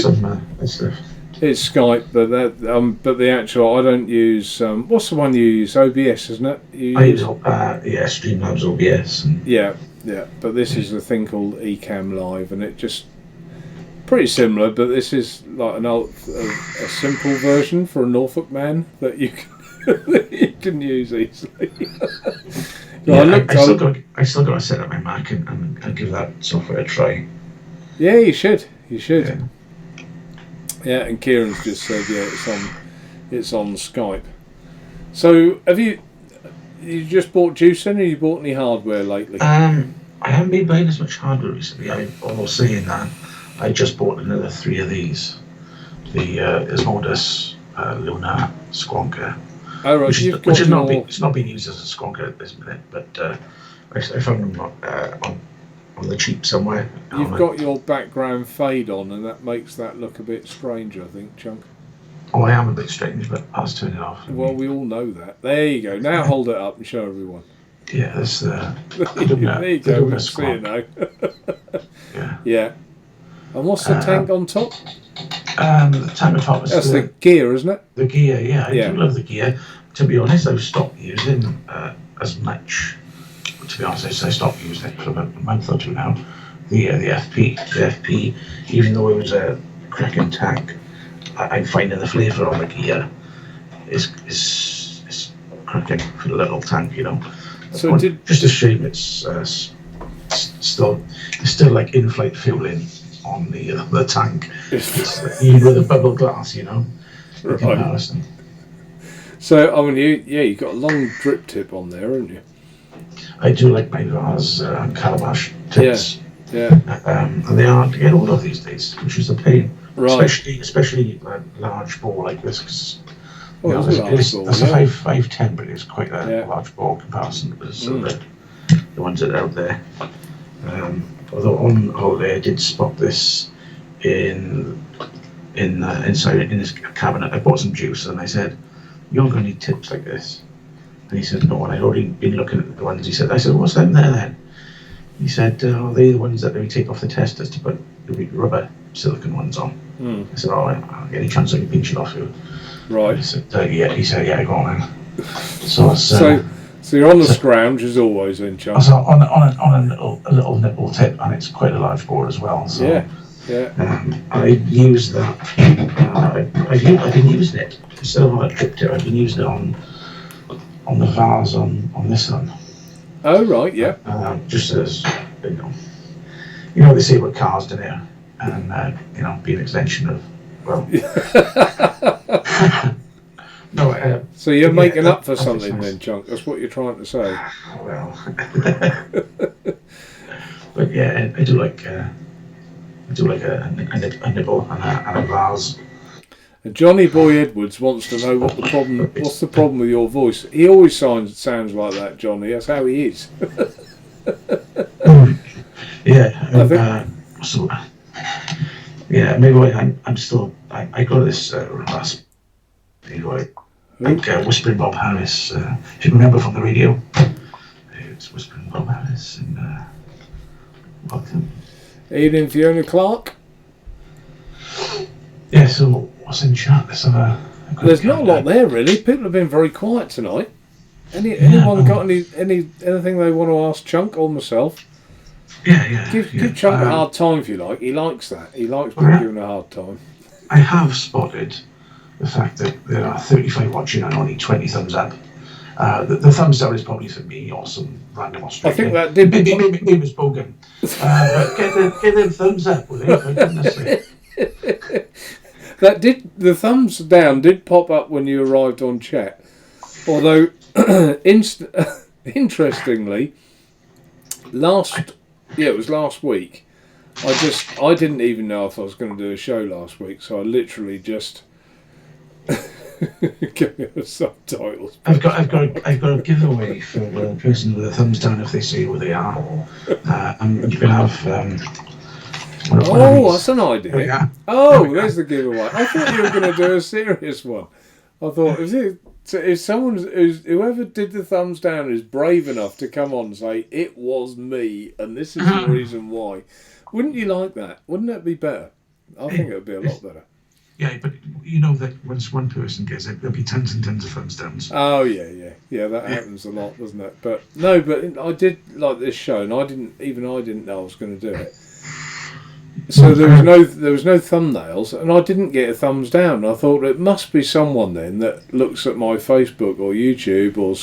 stuff. It's Skype, but the actual, I don't use. What's the one you use? OBS, isn't it? I use Streamlabs OBS. Yeah. But this is a thing called Ecamm Live, and it just pretty similar. But this is like a simple version for a Norfolk man that you can use easily. I still got to set up my Mac and give that software a try. Yeah, you should. Yeah, and Kieran's just said, it's on Skype. So, have you just bought juice in, or you bought any hardware lately? I haven't been buying as much hardware recently. I'm almost saying that. I just bought another 3 of these. The Asmodus Luna Squonker. Oh, right. Which is not being used as a Squonker at this minute, but I found them on the cheap somewhere. You've got your background fade on, and that makes that look a bit strange, I think, Chunk. Oh, I am a bit strange, but I'll just turn it off. Well, we all know that. There you go. Now hold it up and show everyone. Yeah, that's there you go. We can see it now. Yeah. And what's the tank on top? The tank on top is that's the gear, isn't it? The gear, yeah. I do love the gear. To be honest, I've stopped using as much. To be honest, I stopped using it for about a month or two now. The FP, even though it was a cracking tank, I'm finding the flavour on the gear is cracking for the little tank, So just a shame it's still like in-flight fueling on the tank. Even with a bubble glass, Right. So I mean, you got a long drip tip on there, haven't you? I do like my Vars Calabash tips. Yeah. And they are to get hold of these days, which is a pain. Right. Especially a large ball like this, because that's a 510, but it's quite a large ball comparison to the ones that are out there. Although on holiday I did spot this inside in his cabinet. I bought some juice and I said, "You're going to need tips like this." And he said, "No," and I'd already been looking at the ones. I said, "What's that in there then?" He said, "They're the ones that we take off the testers to put the rubber silicone ones on." I said, "Oh, any chance I can pinch it off you?" Right. He said, "Yeah." He said, "Yeah, go on then." So it's, so you're on the scrounge as always, then, I Chunk. was on a little nipple tip, and it's quite a large board as well. So Yeah. I used that. I've been using it instead of on a trip tip. I've been using it on the vase on this one. Oh right, yeah. Just as you know what they say about cars, don't you? And be an extension of No. So you're making up for something then, Chunk. That's what you're trying to say. Well, but yeah, I do like a nibble and a vase. And Johnny Boy Edwards wants to know what's the problem with your voice. He always sounds like that, Johnny. That's how he is. Yeah. Maybe I'm still. I got this last. Whispering Bob Harris. If you remember from the radio, it's Whispering Bob Harris and welcome. Evening, Fiona Clark. Yeah. So what's in chat? There's not a lot there really. People have been very quiet tonight. Anyone got anything they want to ask Chunk or myself? Yeah. Give Chunk a hard time if you like. He likes that. He likes being given a hard time. I have spotted the fact that there are 35 watching and only 20 thumbs up. The thumbs down is probably for me or some random Australian. I think that did. Maybe it was Bogan. But get them thumbs up, will you? For goodness sake. The thumbs down did pop up when you arrived on chat. Although, interestingly, it was last week. I didn't even know if I was going to do a show last week, so I literally just gave me the subtitles. I've got a giveaway for the person with the thumbs down if they say who they are. And you can have. That's an idea. Yeah. There's the giveaway. I thought you were going to do a serious one. I thought if whoever did the thumbs down is brave enough to come on and say it was me and this is the reason why, wouldn't you like that? Wouldn't that be better? I think it would be a lot better. Yeah, but you know that once one person gets it, there'll be tons and tons of thumbs downs. Oh yeah. That happens a lot, doesn't it? But I did like this show, and I didn't know I was going to do it. So there was no thumbnails, and I didn't get a thumbs down. I thought it must be someone then that looks at my Facebook or YouTube or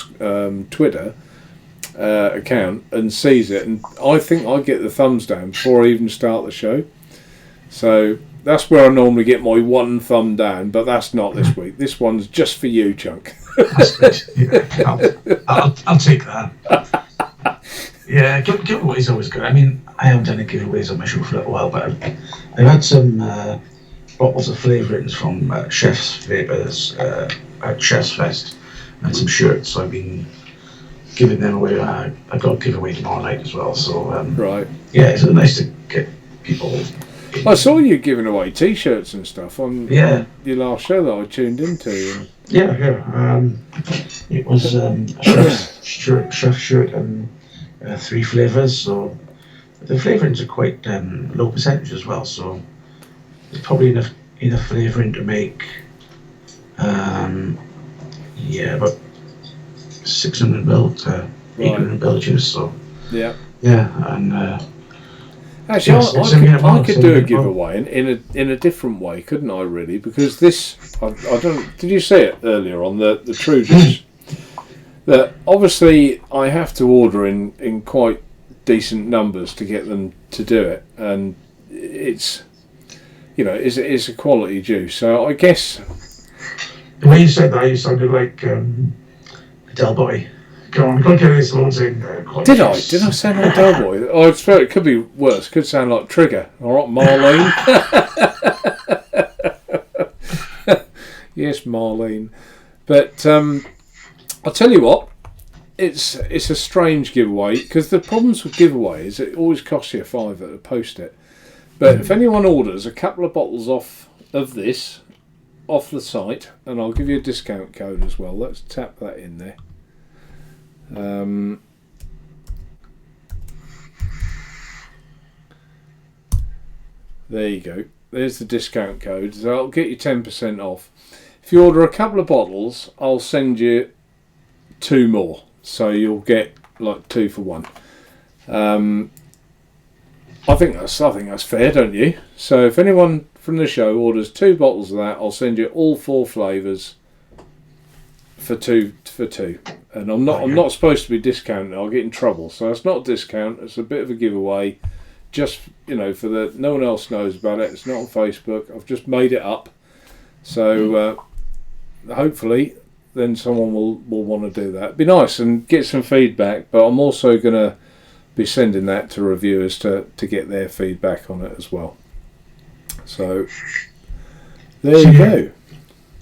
Twitter account and sees it, and I think I get the thumbs down before I even start the show. So that's where I normally get my one thumb down, but that's not this week. This one's just for you, Chunk. That's good. Yeah, I'll take that. Yeah, giveaways always good. I mean, I haven't done a giveaways on my show for a little while, but I've had some bottles of flavourings from Chef's Favours at Chef's Fest and some shirts. So I've been giving them away. I got a giveaway tomorrow night as well. So right. Yeah, it's nice to get people. I saw you giving away T-shirts and stuff on your last show that I tuned into. Yeah. It was a chef shirt and 3 flavours. So the flavourings are quite low percentage as well. So there's probably enough flavouring to make about 600 ml to 800 ml juice. So yeah, and. Actually, I could do a giveaway in a different way, couldn't I? Really, because this I don't. Did you say it earlier on the True Juice? That obviously I have to order in quite decent numbers to get them to do it, and it's a quality juice. So I guess the way you said that, you sounded like Del Boy. Go on, get this one thing. Did I sound like Del Boy? I swear it could be worse. It could sound like Trigger. All right, Marlene. Yes, Marlene. But I'll tell you what. It's a strange giveaway because the problems with giveaways, it always costs you $5 to post it. But if anyone orders a couple of bottles off of this off the site, and I'll give you a discount code as well. Let's tap that in there. There you go. there's the discount code. So I'll get you 10% off. If you order a couple of bottles, I'll send you 2 more. So you'll get like 2 for 1. I think that's fair, don't you? So if anyone from the show orders 2 bottles of that, I'll send you all 4 flavours for two. And I'm not supposed to be discounting. I'll get in trouble. So it's not a discount. It's a bit of a giveaway. Just, for no one else knows about it. It's not on Facebook. I've just made it up. So hopefully then someone will want to do that. It'd be nice and get some feedback. But I'm also going to be sending that to reviewers to get their feedback on it as well. So there you go.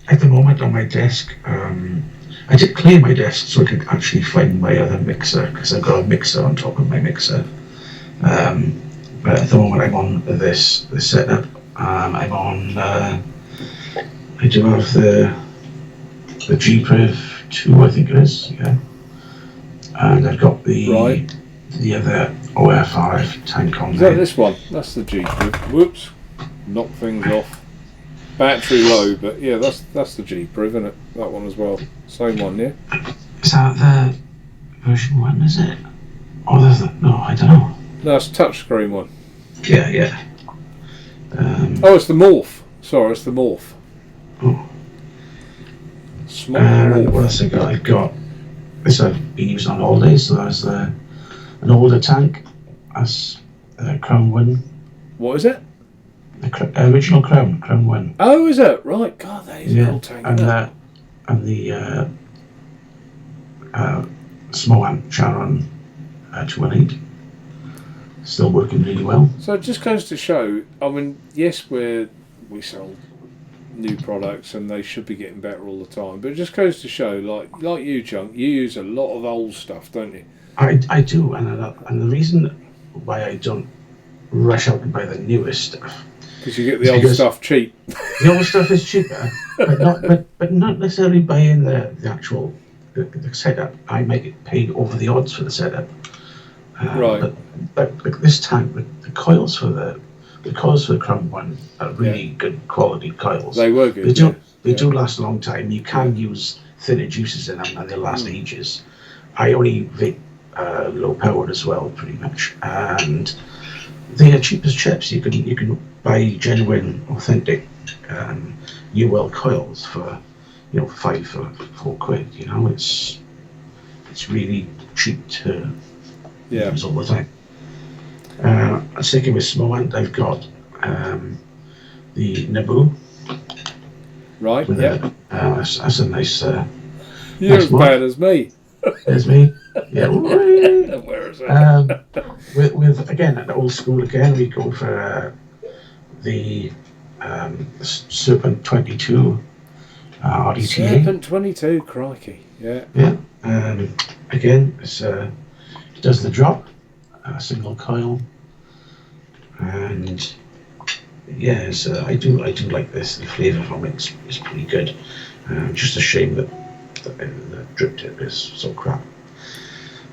At the moment on my desk, I did clear my desk so I could actually find my other mixer, because I've got a mixer on top of my mixer. But at the moment I'm on this setup. I'm on. I do have the G-Priv 2, I think it is. Yeah. And I've got the other OR5 tank on there. Is that this one? That's the G-Priv. Whoops. Knock things off. Battery low, but yeah, that's the G-Priv, isn't it? That one as well. Same one, yeah? Is that the version 1, is it? Or no, I don't know. No, it's touchscreen one. Yeah. It's the Morph. Sorry, it's the Morph. Oh. Small Morph. What else I've got? This I've been using on holidays, so that's an older tank. That's Crown 1. What is it? The original Crown 1. Oh, is it? Right, God, that is an old tank. And the small amp Sharon 218. Still working really well. So it just goes to show, I mean, yes, we sell new products and they should be getting better all the time, but it just goes to show, like you, Chunk, you use a lot of old stuff, don't you? I do, and the reason why I don't rush out and buy the newest stuff, because you get the old stuff cheap. The old stuff is cheaper, but not necessarily buying the actual the setup. I make it pay over the odds for the setup. Right. But this tank, the coils for the Crown 1 are really good quality coils. They were good. They do last a long time. You can use thinner juices in them, and they'll last ages. I only vape low powered as well, pretty much, and they are cheap as chips. You can buy genuine, authentic UL coils for £5 or £4. It's really cheap to use all the time. I'm sticking with small ant. I've got the Naboo. Right. Yeah. That's a nice. You're as bad as me. There's me. Yeah. Where is it? With again an old school again, we go for the Serpent 22 RDTA. Serpent 22, crikey. Yeah. Yeah. Again, it does the drop, a single coil, and yes, I do like this. The flavour from it is pretty good. Just a shame that the drip tip is so crap.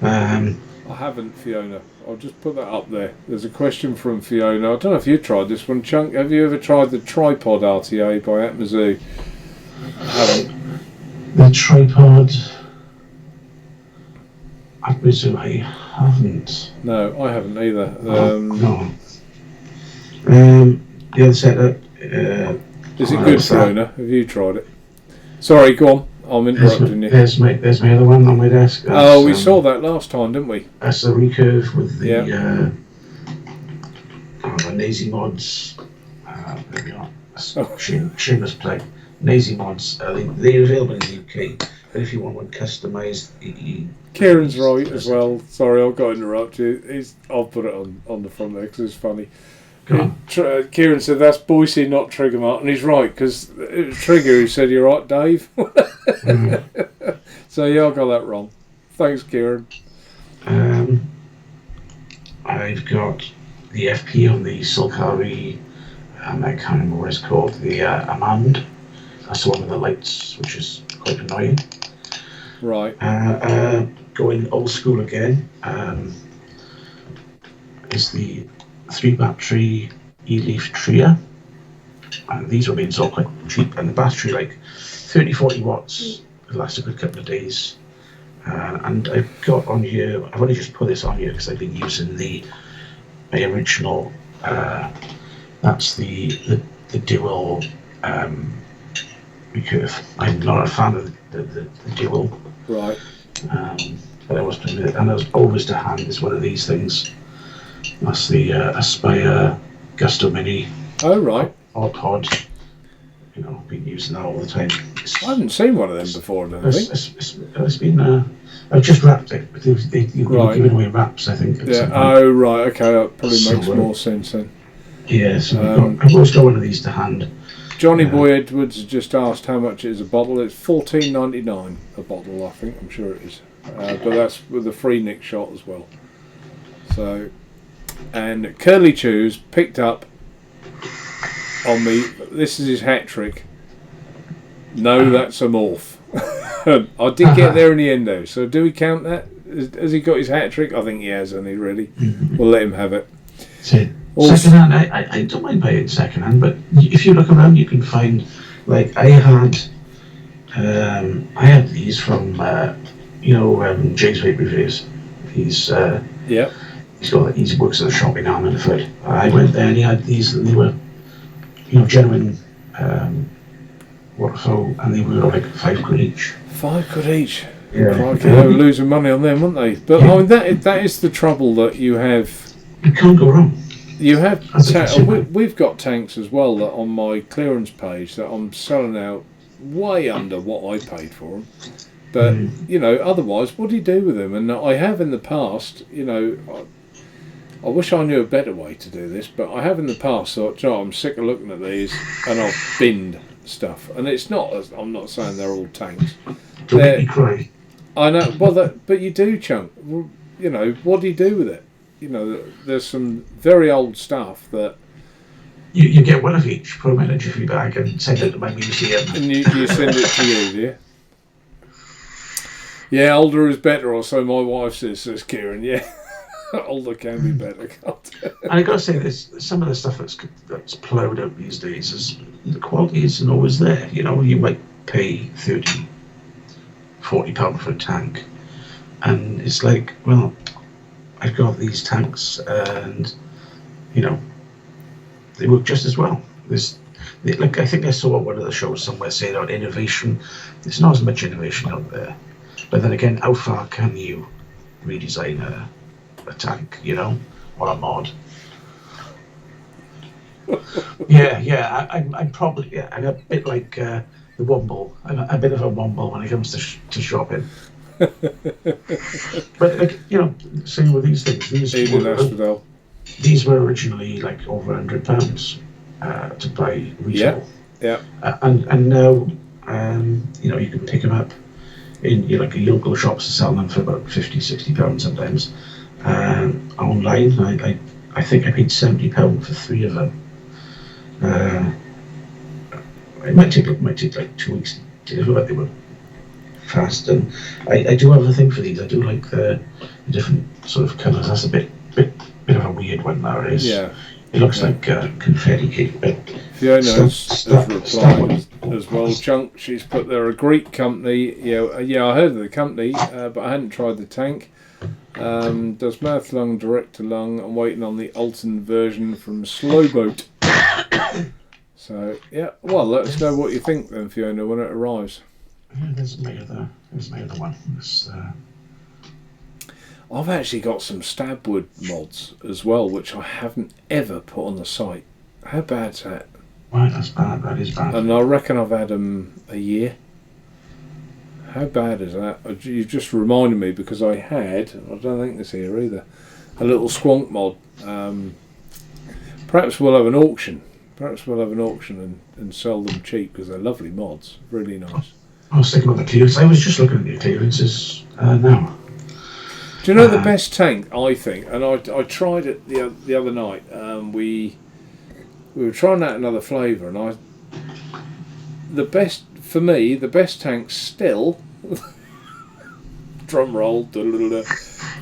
I haven't, Fiona. I'll just put that up there. There's a question from Fiona. I don't know if you tried this one, Chunk. Have you ever tried the Tripod RTA by Atmazoo? I haven't. The Tripod Atmazoo, I haven't. No, I haven't either. No. The other setup. Is it good, Fiona? Have you tried it? Sorry, go on. I'm interrupting you. There's my other one on my desk. We saw that last time, didn't we? That's the Recurve with the Nazi mods. There we are. Shameless plug. Nazi mods. They're available in the UK, but if you want one customised, Kieran's right as well. Sorry, I've got to interrupt you. I'll put it on the front there because it's funny. Kieran said that's Boise, not Triggermart, and he's right, because it was Trigger who said, "You're right, Dave." So yeah, I got that wrong. Thanks, Kieran. I've got the FP on the Sulcari. I can't remember what it's called. The Amand. That's the one with the lights, which is quite annoying. Right. Going old school again. Is the 3 battery E-Leaf Tria. and these were being sold quite cheap, and the battery, like 30, 40 watts, it lasts a good couple of days. And I've got on here, I've only just put this on here because I've been using my original, that's the dual recurve. I'm not a fan of the dual. Right. But I was playing with it, and I was always to hand is one of these things. That's the Aspire Gusto Mini. Oh, right. Pod. You know, been using that all the time. I haven't seen one of them before, I don't think. It's been. I've just wrapped it. They were giving away wraps, I think. Yeah. Oh, right. Okay, that probably makes more sense then. Yeah, so I've always got one of these to hand. Johnny Boy Edwards just asked how much it is a bottle. It's $14.99 a bottle, I think. I'm sure it is. But that's with a free Nick shot as well. So, and Curly Chews picked up on me. This is his hat trick. No, that's a morph. I did get there in the end though. So do we count that? Has he got his hat trick? I think he has, hasn't he, really? We'll let him have it. Second hand, I don't mind buying second hand, but if you look around, you can find, like I had these from James Vape Reviews. He's he works at a shop in Ammanford. I went there and he had these, and they were genuine waterfall, and they were like £5 each. £5 each. Yeah. Crikey, they were losing money on them, weren't they? But I mean, that is the trouble that you have. You can't go wrong. You have we've got tanks as well that on my clearance page that I'm selling out way under what I paid for them. But otherwise, what do you do with them? And I have in the past, I wish I knew a better way to do this, but I have in the past thought, I'm sick of looking at these, and I've binned stuff. And it's not. I'm not saying they're all tanks. Don't make me cry. I know. Well, but you do, Chunk. What do you do with it? There's some very old stuff that you get one of each, put them in a jiffy bag, and send it to my museum. And you send it to you, do you? Yeah, older is better, or so my wife says Kieran. Yeah, older can be better. And I got to say, some of the stuff that's ploughed out these days is the quality isn't always there. You might pay £30, £40 for a tank, and it's like, well, I've got these tanks, and they work just as well. I think I saw one of the shows somewhere saying about innovation. There's not as much innovation out there, but then again, how far can you redesign a tank, or a mod? I'm probably I'm a bit like the Womble. I'm a bit of a Womble when it comes to shopping. But same with these things. These were originally like over £100 to buy retail. Yeah. And now you can pick them up in your local shops, sell them for about £50-60 sometimes. Online, I think I paid £70 for 3 of them. It might take like 2 weeks to deliver, but they were fast. And I do have a thing for these. I do like the different sort of colours. That's a bit of a weird one nowadays. Yeah. It looks like confetti cake. But Fiona has replied as well. Chunk, she's put there a Greek company. Yeah, I heard of the company, but I hadn't tried the tank. Does mouth lung, direct to lung. I'm waiting on the Alton version from Slowboat. So yeah, well, let us know what you think then, Fiona, when it arrives. Yeah, there's my other one. I've actually got some Stabwood mods as well, which I haven't ever put on the site. How bad's that? Right, that's bad. That is bad. And I reckon I've had them a year. How bad is that? You just reminded me because I don't think it's here either, a little Squonk mod. Perhaps we'll have an auction. And sell them cheap because they're lovely mods. Really nice. I was thinking about the clearance. I was just looking at the clearances now. Do you know the best tank, I think? And I tried it the other night. We were trying out another flavour, and the best tank still, drum roll, the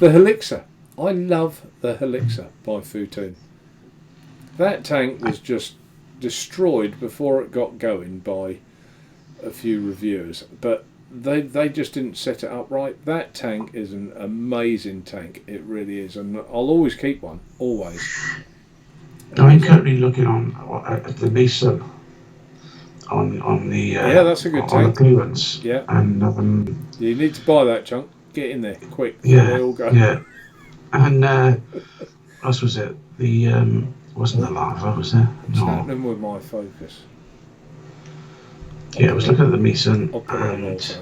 Helixa. I love the Helixa by Futoon. That tank was just destroyed before it got going by a few reviewers, but they just didn't set it up right. That tank is an amazing tank. It really is, and I'll always keep one. Always. Now, I'm currently looking at the Mason on the yeah, that's a good on tank. the clearance. Yeah. And You need to buy that, Chunk. Get in there quick. yeah, They all go. yeah. And what was it? The wasn't the lava, was there? What's No. happening with my focus? Yeah, I was looking at the Mason. I'll put it on And also.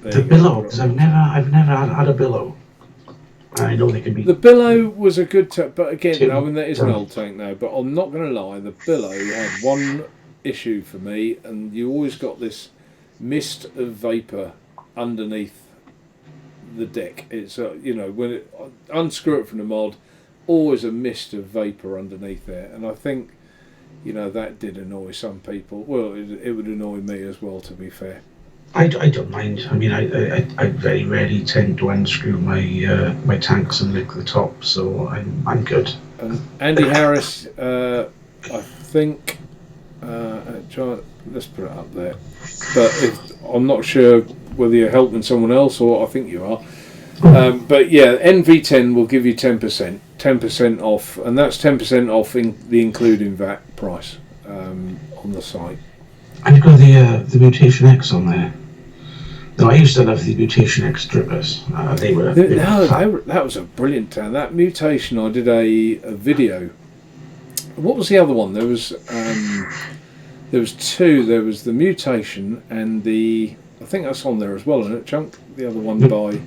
There the you go. billow, because I've never had a billow. I know they can be. The billow was a good tank, but again, Tin- I mean that is an tin. old tank now. But I'm not going to lie, the billow had one issue for me, and you always got this mist of vapour underneath the deck. It's when it unscrew it from the mod, always a mist of vapour underneath there, and I think that did annoy some people. Well, it would annoy me as well, to be fair. I don't mind. I mean, I very rarely tend to unscrew my tanks and lick the top, so I'm good. And Andy Harris, I think, let's put it up there. But I'm not sure whether you're helping someone else or I think you are. But yeah, NV10 will give you 10% off, and that's 10% off the including VAT price on the site. And you've got the Mutation X on there. No, I used to love the Mutation X drippers. They were that was a brilliant tank. That Mutation, I did a video. What was the other one? There was two. There was the Mutation and I think that's on there as well, isn't it, Chunk? The other one by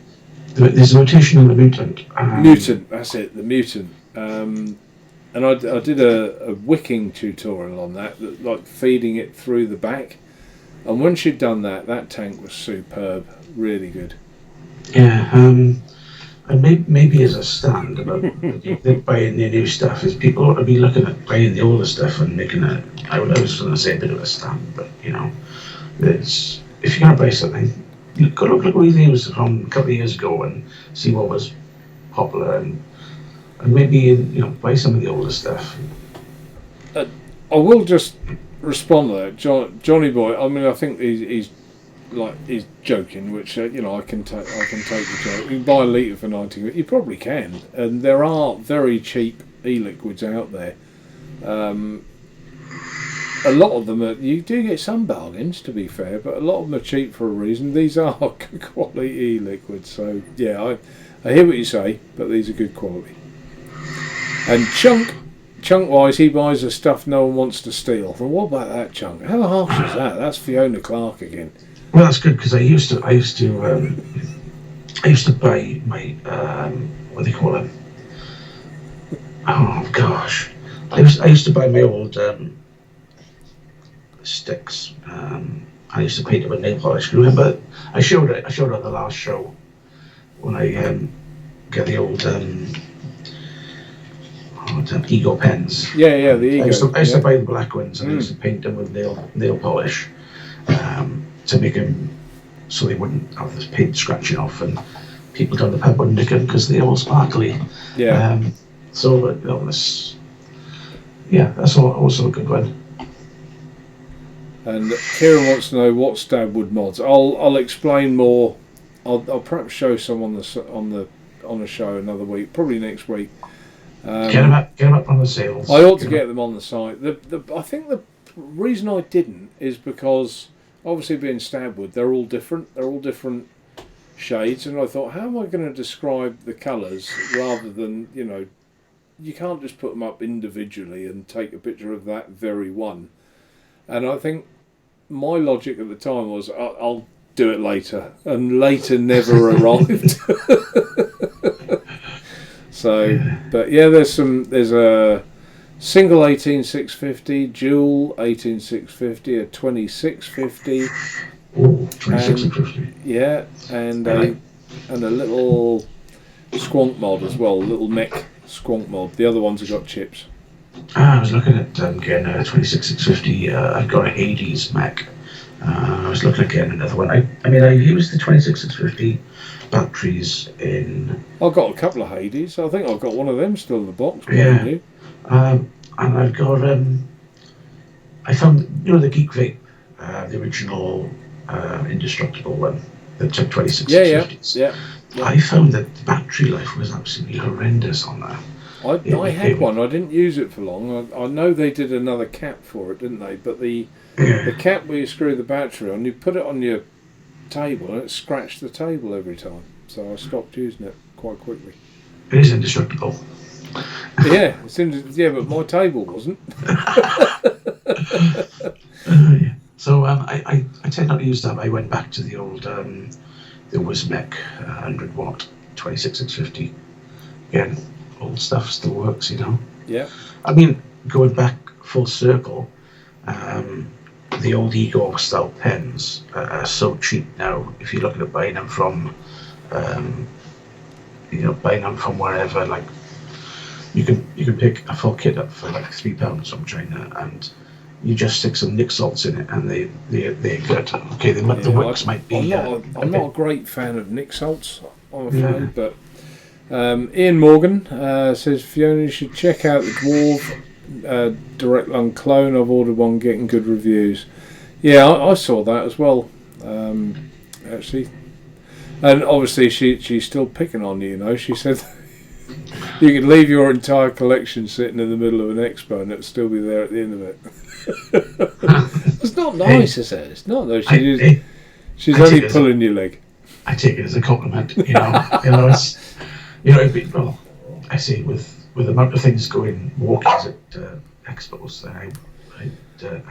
there's a Mutation and the Mutant. Mutant. That's it, the Mutant. And I did a wicking tutorial on that, like feeding it through the back. And when she'd done that tank was superb, really good. Yeah, and maybe as a stand about buying the new stuff is people ought to be looking at buying the older stuff and making I was going to say a bit of a stand, but it's if you're going to buy something, look what they used from a couple of years ago and see what was popular and maybe buy some of the older stuff. I will just respond to that, Johnny Boy. I mean, I think he's joking, which I can take the joke. You can buy a litre for 90. You probably can, and there are very cheap e-liquids out there. A lot of them you do get some bargains, to be fair, but a lot of them are cheap for a reason. These are good quality e-liquids, so yeah, I hear what you say, but these are good quality. And Chunk-wise, he buys the stuff no one wants to steal. Well, what about that, Chunk? How harsh is that? That's Fiona Clark again. Well, that's good because I used to buy my what do they call them? Oh gosh, I used to buy my old sticks. I used to paint them with nail polish. Remember, I showed it on the last show when I get the old. Ego pens. Yeah, the Ego. I used to buy the black ones and I used to paint them with nail polish to make them so they wouldn't have this paint scratching off and people down the pub wouldn't nick them because they're all sparkly. Yeah. So that's also a good one. And Kieran wants to know what Stabwood mods. I'll explain more. I'll perhaps show some on the show another week, probably next week. Get them up on the sales. I ought to get them on the site. I think the reason I didn't is because obviously being Stabwood, they're all different. They're all different shades, and I thought, how am I going to describe the colours rather than you can't just put them up individually and take a picture of that very one. And I think my logic at the time was I'll do it later, and later never arrived. So, but yeah, there's a single 18650, dual 18650, a 2650. Oh, 2650. Yeah, and a little squonk mod as well, a little mech squonk mod. The other ones have got chips. I was looking at getting a 26650. I've got a Hades mech, I was looking at getting another one. I mean, I used the 26650 batteries in. I've got a couple of Hades. I think I've got one of them still in the box. Yeah. New. And I've got. I found, the Geek Vape, the original indestructible one that took 26650s. Yeah. I found that the battery life was absolutely horrendous on that. I had one. I didn't use it for long. I know they did another cap for it, didn't they? But the cap where you screw the battery on, you put it on your table and it scratched the table every time. So I stopped using it quite quickly. It is indestructible. Yeah, but my table wasn't. Yeah. So I tend not to use that. I went back to the old the Wismec 100 watt 26650. Again, old stuff still works, Yeah. I mean, going back full circle, the old Igor style pens are so cheap now. If you're looking at buying them from, wherever, like you can pick a full kit up for like £3 from China, and you just stick some Nick salts in it, and they're good. Okay, the wicks might be. I'm not a great fan of Nick salts, I'm afraid, but. Ian Morgan says, Fiona, you should check out the Dwarf Direct Lung clone. I've ordered one, getting good reviews. Yeah, I saw that as well, actually. And obviously she's still picking on you, She said you could leave your entire collection sitting in the middle of an expo and it'll still be there at the end of it. It's not nice, is it? It's not, though. She's only pulling your leg. I take it as a compliment, I see with the amount of things going walkings at expos, I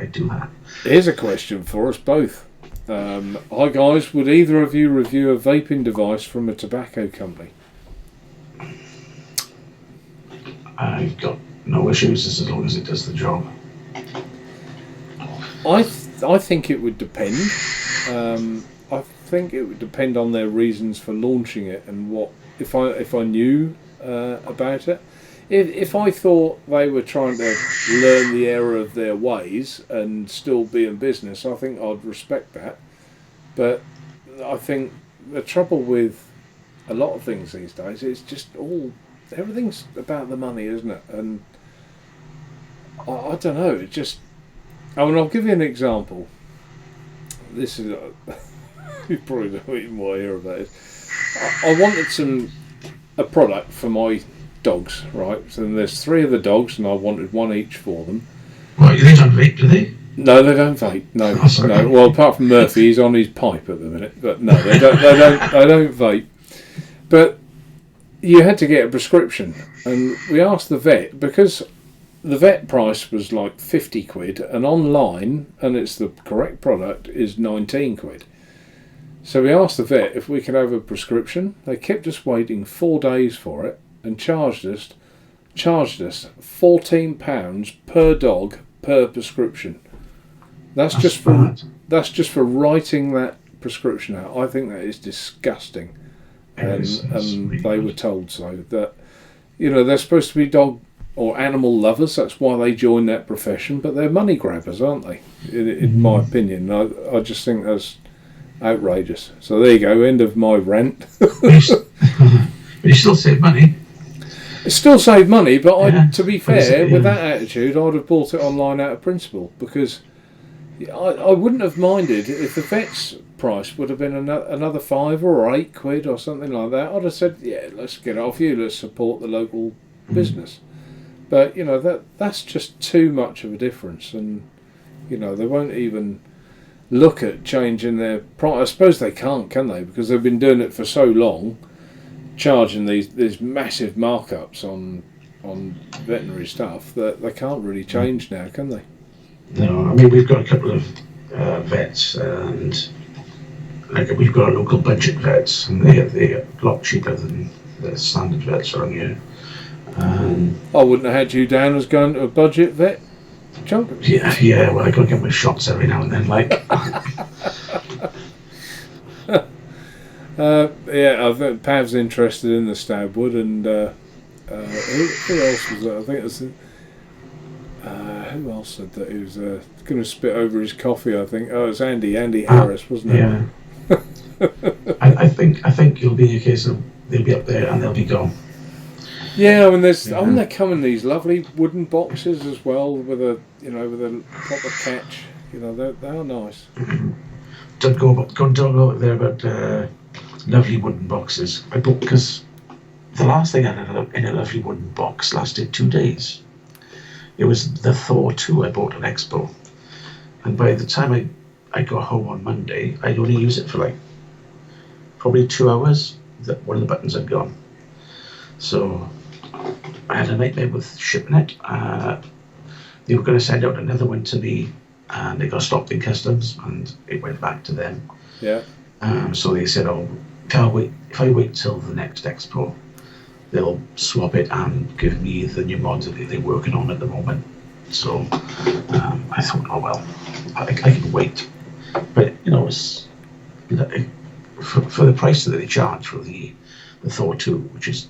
do that. Here's a question for us both. Hi guys, would either of you review a vaping device from a tobacco company? I've got no issues as long as it does the job. I think it would depend. I think it would depend on their reasons for launching it and what. If I knew about it, if I thought they were trying to learn the error of their ways and still be in business, I think I'd respect that. But I think the trouble with a lot of things these days is just everything's about the money, isn't it? And I don't know. It just. I'll give you an example. This is you probably don't even want to hear about it. I wanted a product for my dogs, right? So there's 3 of the dogs, and I wanted one each for them. Right, they don't vape, do they? No, they don't vape. No, no. Well, apart from Murphy, he's on his pipe at the minute. But no, they don't. They don't vape. But you had to get a prescription, and we asked the vet because the vet price was like 50 quid, and online, and it's the correct product, is 19 quid. So we asked the vet if we could have a prescription. They kept us waiting 4 days for it and charged us £14 per dog per prescription. That's just for writing that prescription out. I think that is disgusting. And they were told so. That they're supposed to be dog or animal lovers. That's why they joined that profession. But they're money grabbers, aren't they? In my opinion, I just think that's outrageous. So there you go, end of my rant. But you still save money. It still saved money, but to be fair, with that attitude, I'd have bought it online out of principle, because I wouldn't have minded if the vet's price would have been another £5 or £8 quid or something like that. I'd have said, yeah, let's get it off you, let's support the local business. But that's just too much of a difference, and they won't even look at changing their price. I suppose they can't, can they? Because they've been doing it for so long, charging these massive markups on veterinary stuff, that they can't really change now, can they? No, I mean, we've got a couple of vets, and we've got a local budget vets, and they're a lot cheaper than the standard vets around here. I wouldn't have had you down as going to a budget vet, Chunk. Yeah. Well, I got to get my shots every now and then, like. I think Pav's interested in the Stabwood, and who else was that? I think it was. who else said that he was going to spit over his coffee? I think. Oh, it was Andy Harris, wasn't it? Yeah. I think it'll be a case of they'll be up there and they'll be gone. Yeah, I mean, they come in these lovely wooden boxes as well with a proper catch. You know, they are nice. Mm-hmm. Don't go out there about lovely wooden boxes. I bought because the last thing I had in a lovely wooden box lasted 2 days. It was the Thor 2 I bought at Expo, and by the time I got home on Monday, I'd only used it for like probably 2 hours. That one of the buttons had gone. So I had a nightmare with shipping it. They were going to send out another one to me, and it got stopped in customs, and it went back to them. Yeah. So they said, "Oh, can't wait. If I wait till the next Expo, they'll swap it and give me the new mods that they're working on at the moment." So I thought, oh well, I can wait. But it's for the price that they charge for the Thor 2, which is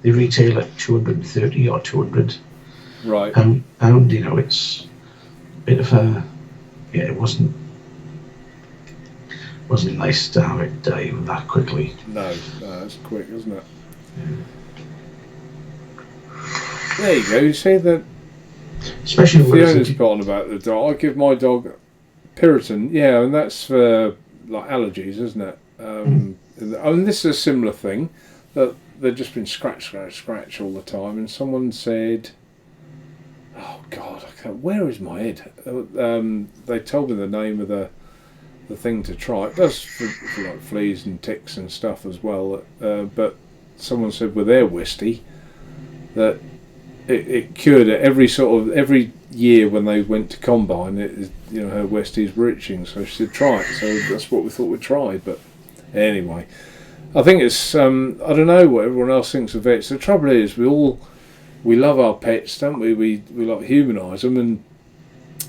they retail at 230 or 200 right pound. It's a bit of a it wasn't nice to have it die that quickly. No, it's quick, isn't it? Yeah. There you go. You see that. Especially Fiona's put on about the dog. I give my dog Piriton, and that's for like allergies, isn't it? I mean, this is a similar thing that they've just been scratch all the time, and someone said, "Oh God, where is my head?" They told me the name of the thing to try. It does for like fleas and ticks and stuff as well. But someone said with their Westie that it cured it every year when they went to combine. Her Westies were itching, so she said try it. So that's what we thought we'd try. But anyway, I think it's I don't know what everyone else thinks of vets. The trouble is we love our pets, don't we? We like humanise them, and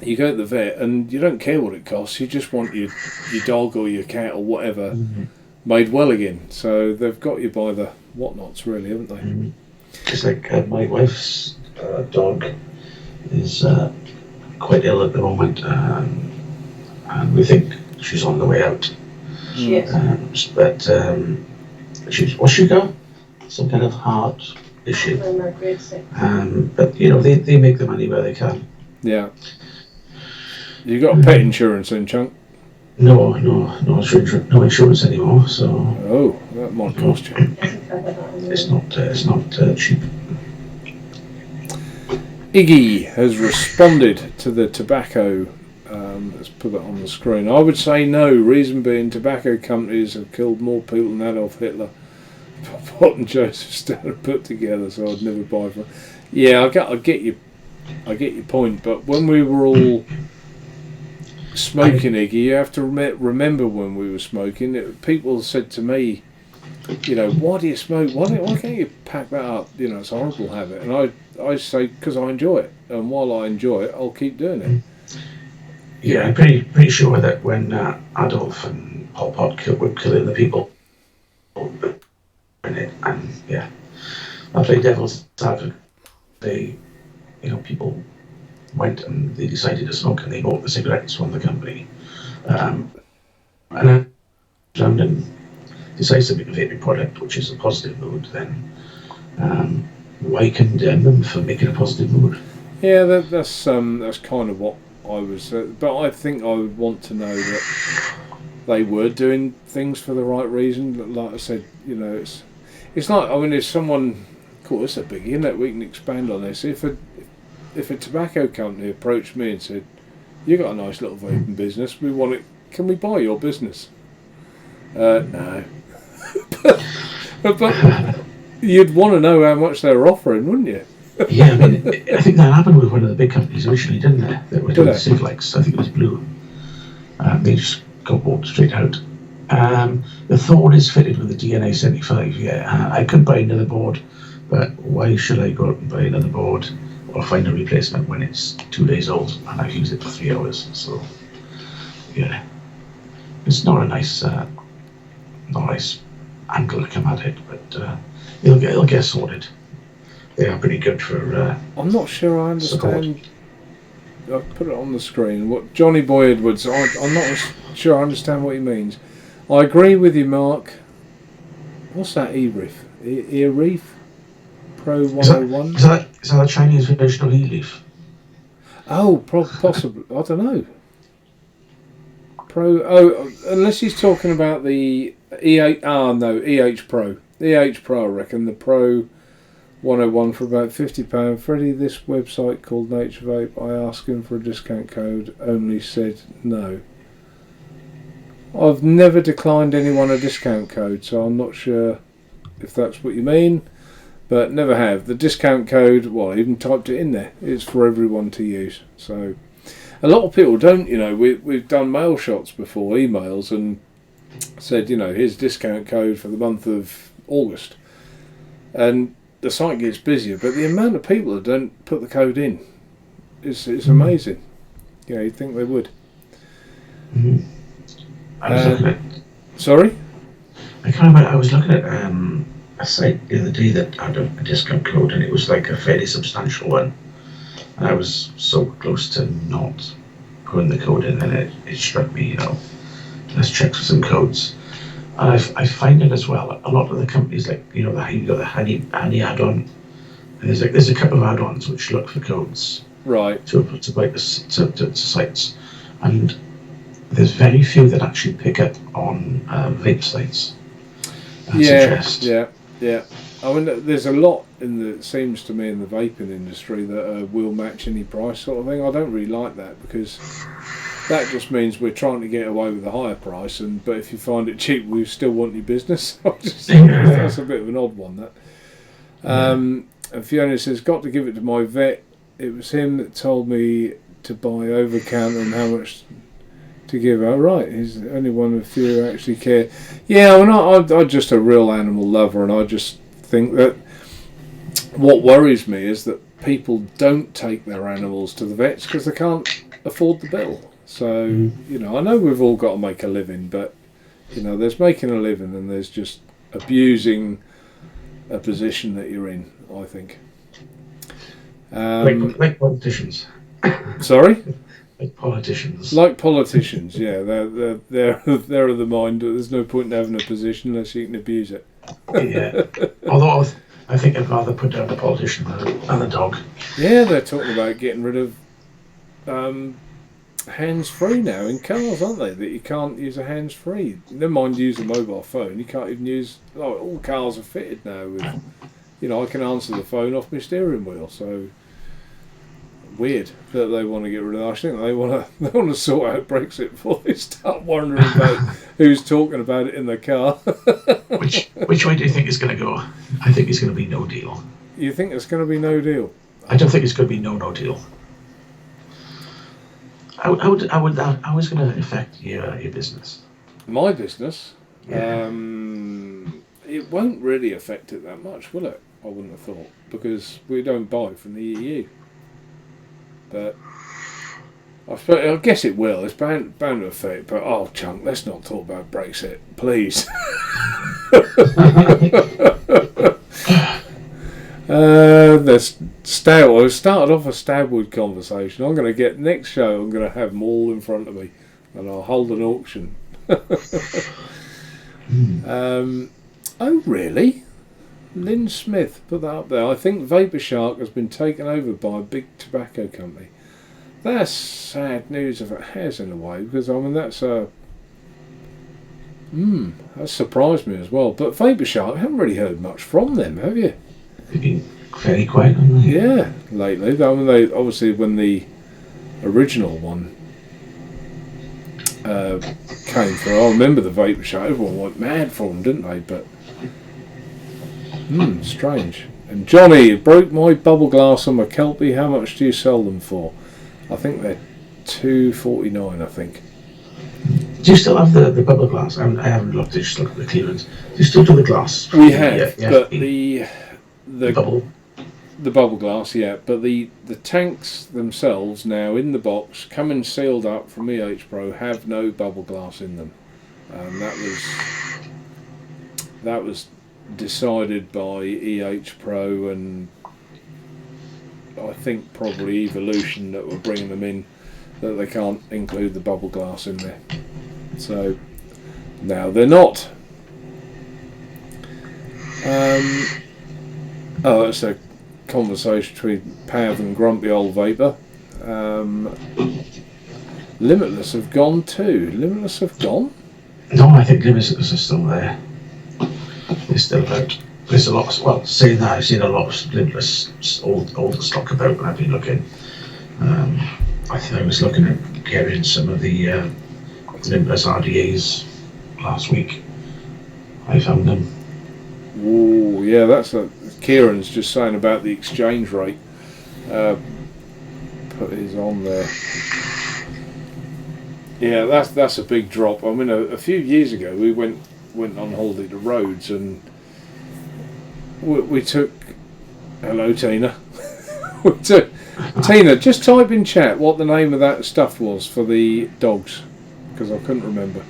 you go to the vet and you don't care what it costs. You just want your dog or your cat or whatever made well again. So they've got you by the whatnots, really, haven't they? Mm-hmm. Just like my wife's dog is quite ill at the moment, and we think she's on the way out. Yes. But what's she got? Some kind of heart issue. But they make the money where they can. Yeah. You got pet insurance then, Chunk? No insurance anymore. So. Oh, that might cost you. It's not cheap. Iggy has responded to the tobacco. Let's put that on the screen. I would say no. Reason being, tobacco companies have killed more people than Adolf Hitler. What and Joseph Stalin put together, so I'd never buy from. Yeah, I get your point. But when we were all smoking, Iggy, you have to remember when we were smoking. People said to me, why do you smoke? Why can't you pack that up? It's a horrible habit. And I say because I enjoy it, and while I enjoy it, I'll keep doing it. Yeah, I'm pretty sure that when Adolf and Pol Pot were killing the people in it, and I play devil's advocate. People went and they decided to smoke, and they bought the cigarettes from the company, and then and decides to make a vaping product, which is a positive mood. Then why condemn them for making a positive mood? Yeah, that's kind of what I was. But I think I would want to know that they were doing things for the right reason. Like I said, it's like, I mean, if someone, cool, it's a biggie, isn't it? We can expand on this. If a tobacco company approached me and said, "You got a nice little vaping business. We want it. Can we buy your business?" No. but you'd want to know how much they were offering, wouldn't you? Yeah, I mean, I think that happened with one of the big companies originally, didn't they? That were doing Siglex. I think it was Blue. They just got bought straight out. The Thor is fitted with the DNA 75. Yeah, I could buy another board, but why should I go out and buy another board or find a replacement when it's 2 days old and I've used it for 3 hours? So, yeah, it's not a nice angle to come at it, but it'll get sorted. They are pretty good for. I'm not sure I understand support. I've put it on the screen. What Johnny Boy Edwards? I'm not sure I understand what he means. I agree with you, Mark. What's that e-reef? E-reef Pro Is 101. is that a Chinese version of e-leaf? Oh, possibly. I don't know. Pro. Oh, unless he's talking about the E8. No, EH Pro. EH Pro, I reckon. The Pro 101 for about £50. Freddie, this website called Nature Vape, I asked him for a discount code, only said no. I've never declined anyone a discount code, so I'm not sure if that's what you mean, but never have. The discount code, well, I even typed it in there. It's for everyone to use. So a lot of people don't, we've done mail shots before, emails, and said, here's discount code for the month of August. And the site gets busier, but the amount of people that don't put the code in is amazing. You'd think they would. Mm-hmm. I was looking at. Sorry? I was looking at a site the other day that had a discount code, and it was like a fairly substantial one. And I was so close to not putting the code in, and it struck me, let's check for some codes. And I find it as well. A lot of the companies, like you got the Honey add-on, and there's a couple of add-ons which look for codes, right, to sites, and there's very few that actually pick up on vape sites. Yeah. I mean, there's a lot it seems to me in the vaping industry that will match any price sort of thing. I don't really like that, because that just means we're trying to get away with a higher price, but if you find it cheap, we still want your business. That's a bit of an odd one, that. And Fiona says, got to give it to my vet. It was him that told me to buy over counter and how much to give. Oh, right, he's only one of the few who actually care. Yeah, well, I'm just a real animal lover, and I just think that what worries me is that people don't take their animals to the vets because they can't afford the bill. So, I know we've all got to make a living, but, there's making a living and there's just abusing a position that you're in, I think. Like politicians. Sorry? Like politicians. Like politicians, yeah. They're of the mind that there's no point in having a position unless you can abuse it. Yeah. Although I think I'd rather put down the politician than the dog. Yeah, they're talking about getting rid of hands-free now in cars, aren't they? That you can't use a hands-free. Never mind use a mobile phone. You can't even use. All cars are fitted now with. I can answer the phone off my steering wheel. So weird that they want to get rid of that. I think they want to sort out Brexit before they start wondering about who's talking about it in the car. Which way do you think it's going to go? I think it's going to be no deal. You think it's going to be no deal? I don't think it's going to be no deal. How is going to affect your business? My business? Yeah. It won't really affect it that much, will it? I wouldn't have thought, because we don't buy from the EU. But I guess it will. It's bound to affect. But Chunk, let's not talk about Brexit, please. I started off a Stabwood conversation. I'm going to get next show. I'm going to have them all in front of me, and I'll hold an auction. Oh really? Lynn Smith put that up there. I think Vapor Shark has been taken over by a big tobacco company. That's sad news if it has, in a way, because that's that surprised me as well. But Vapor Shark, I haven't really heard much from them, have you? They've been fairly quiet, haven't they? Yeah, lately. They obviously, when the original one came through, I remember the Vapor Shark. Everyone went mad for them, didn't they? But strange. And Johnny, broke my bubble glass on my Kelpie. How much do you sell them for? I think they're $2.49. I think. Do you still have the bubble glass? I haven't looked. I just looked at the clearance. Do you still do the glass? We have, but the bubble. The bubble glass, yeah. But the tanks themselves now in the box, coming sealed up from EH Pro, have no bubble glass in them, and that was decided by EH Pro and I think probably Evolution that were bringing them in, that they can't include the bubble glass in there. So now they're not. It's a conversation between Pav and Grumpy Old Vapor. Limitless have gone too. Limitless have gone? No, I think Limitless are still there. They're still about. There's a lot. Well, saying that, I've seen a lot of Limitless old stock about when I've been looking. I think I was looking at carrying some of the Limitless RDAs last week. I found them. Ooh, yeah, that's a. Kieran's just saying about the exchange rate. Put his on there. Yeah, that's a big drop. I mean, a few years ago we went on holiday to Rhodes and we took. Hello, Tina. We took, Tina, just type in chat what the name of that stuff was for the dogs, because I couldn't remember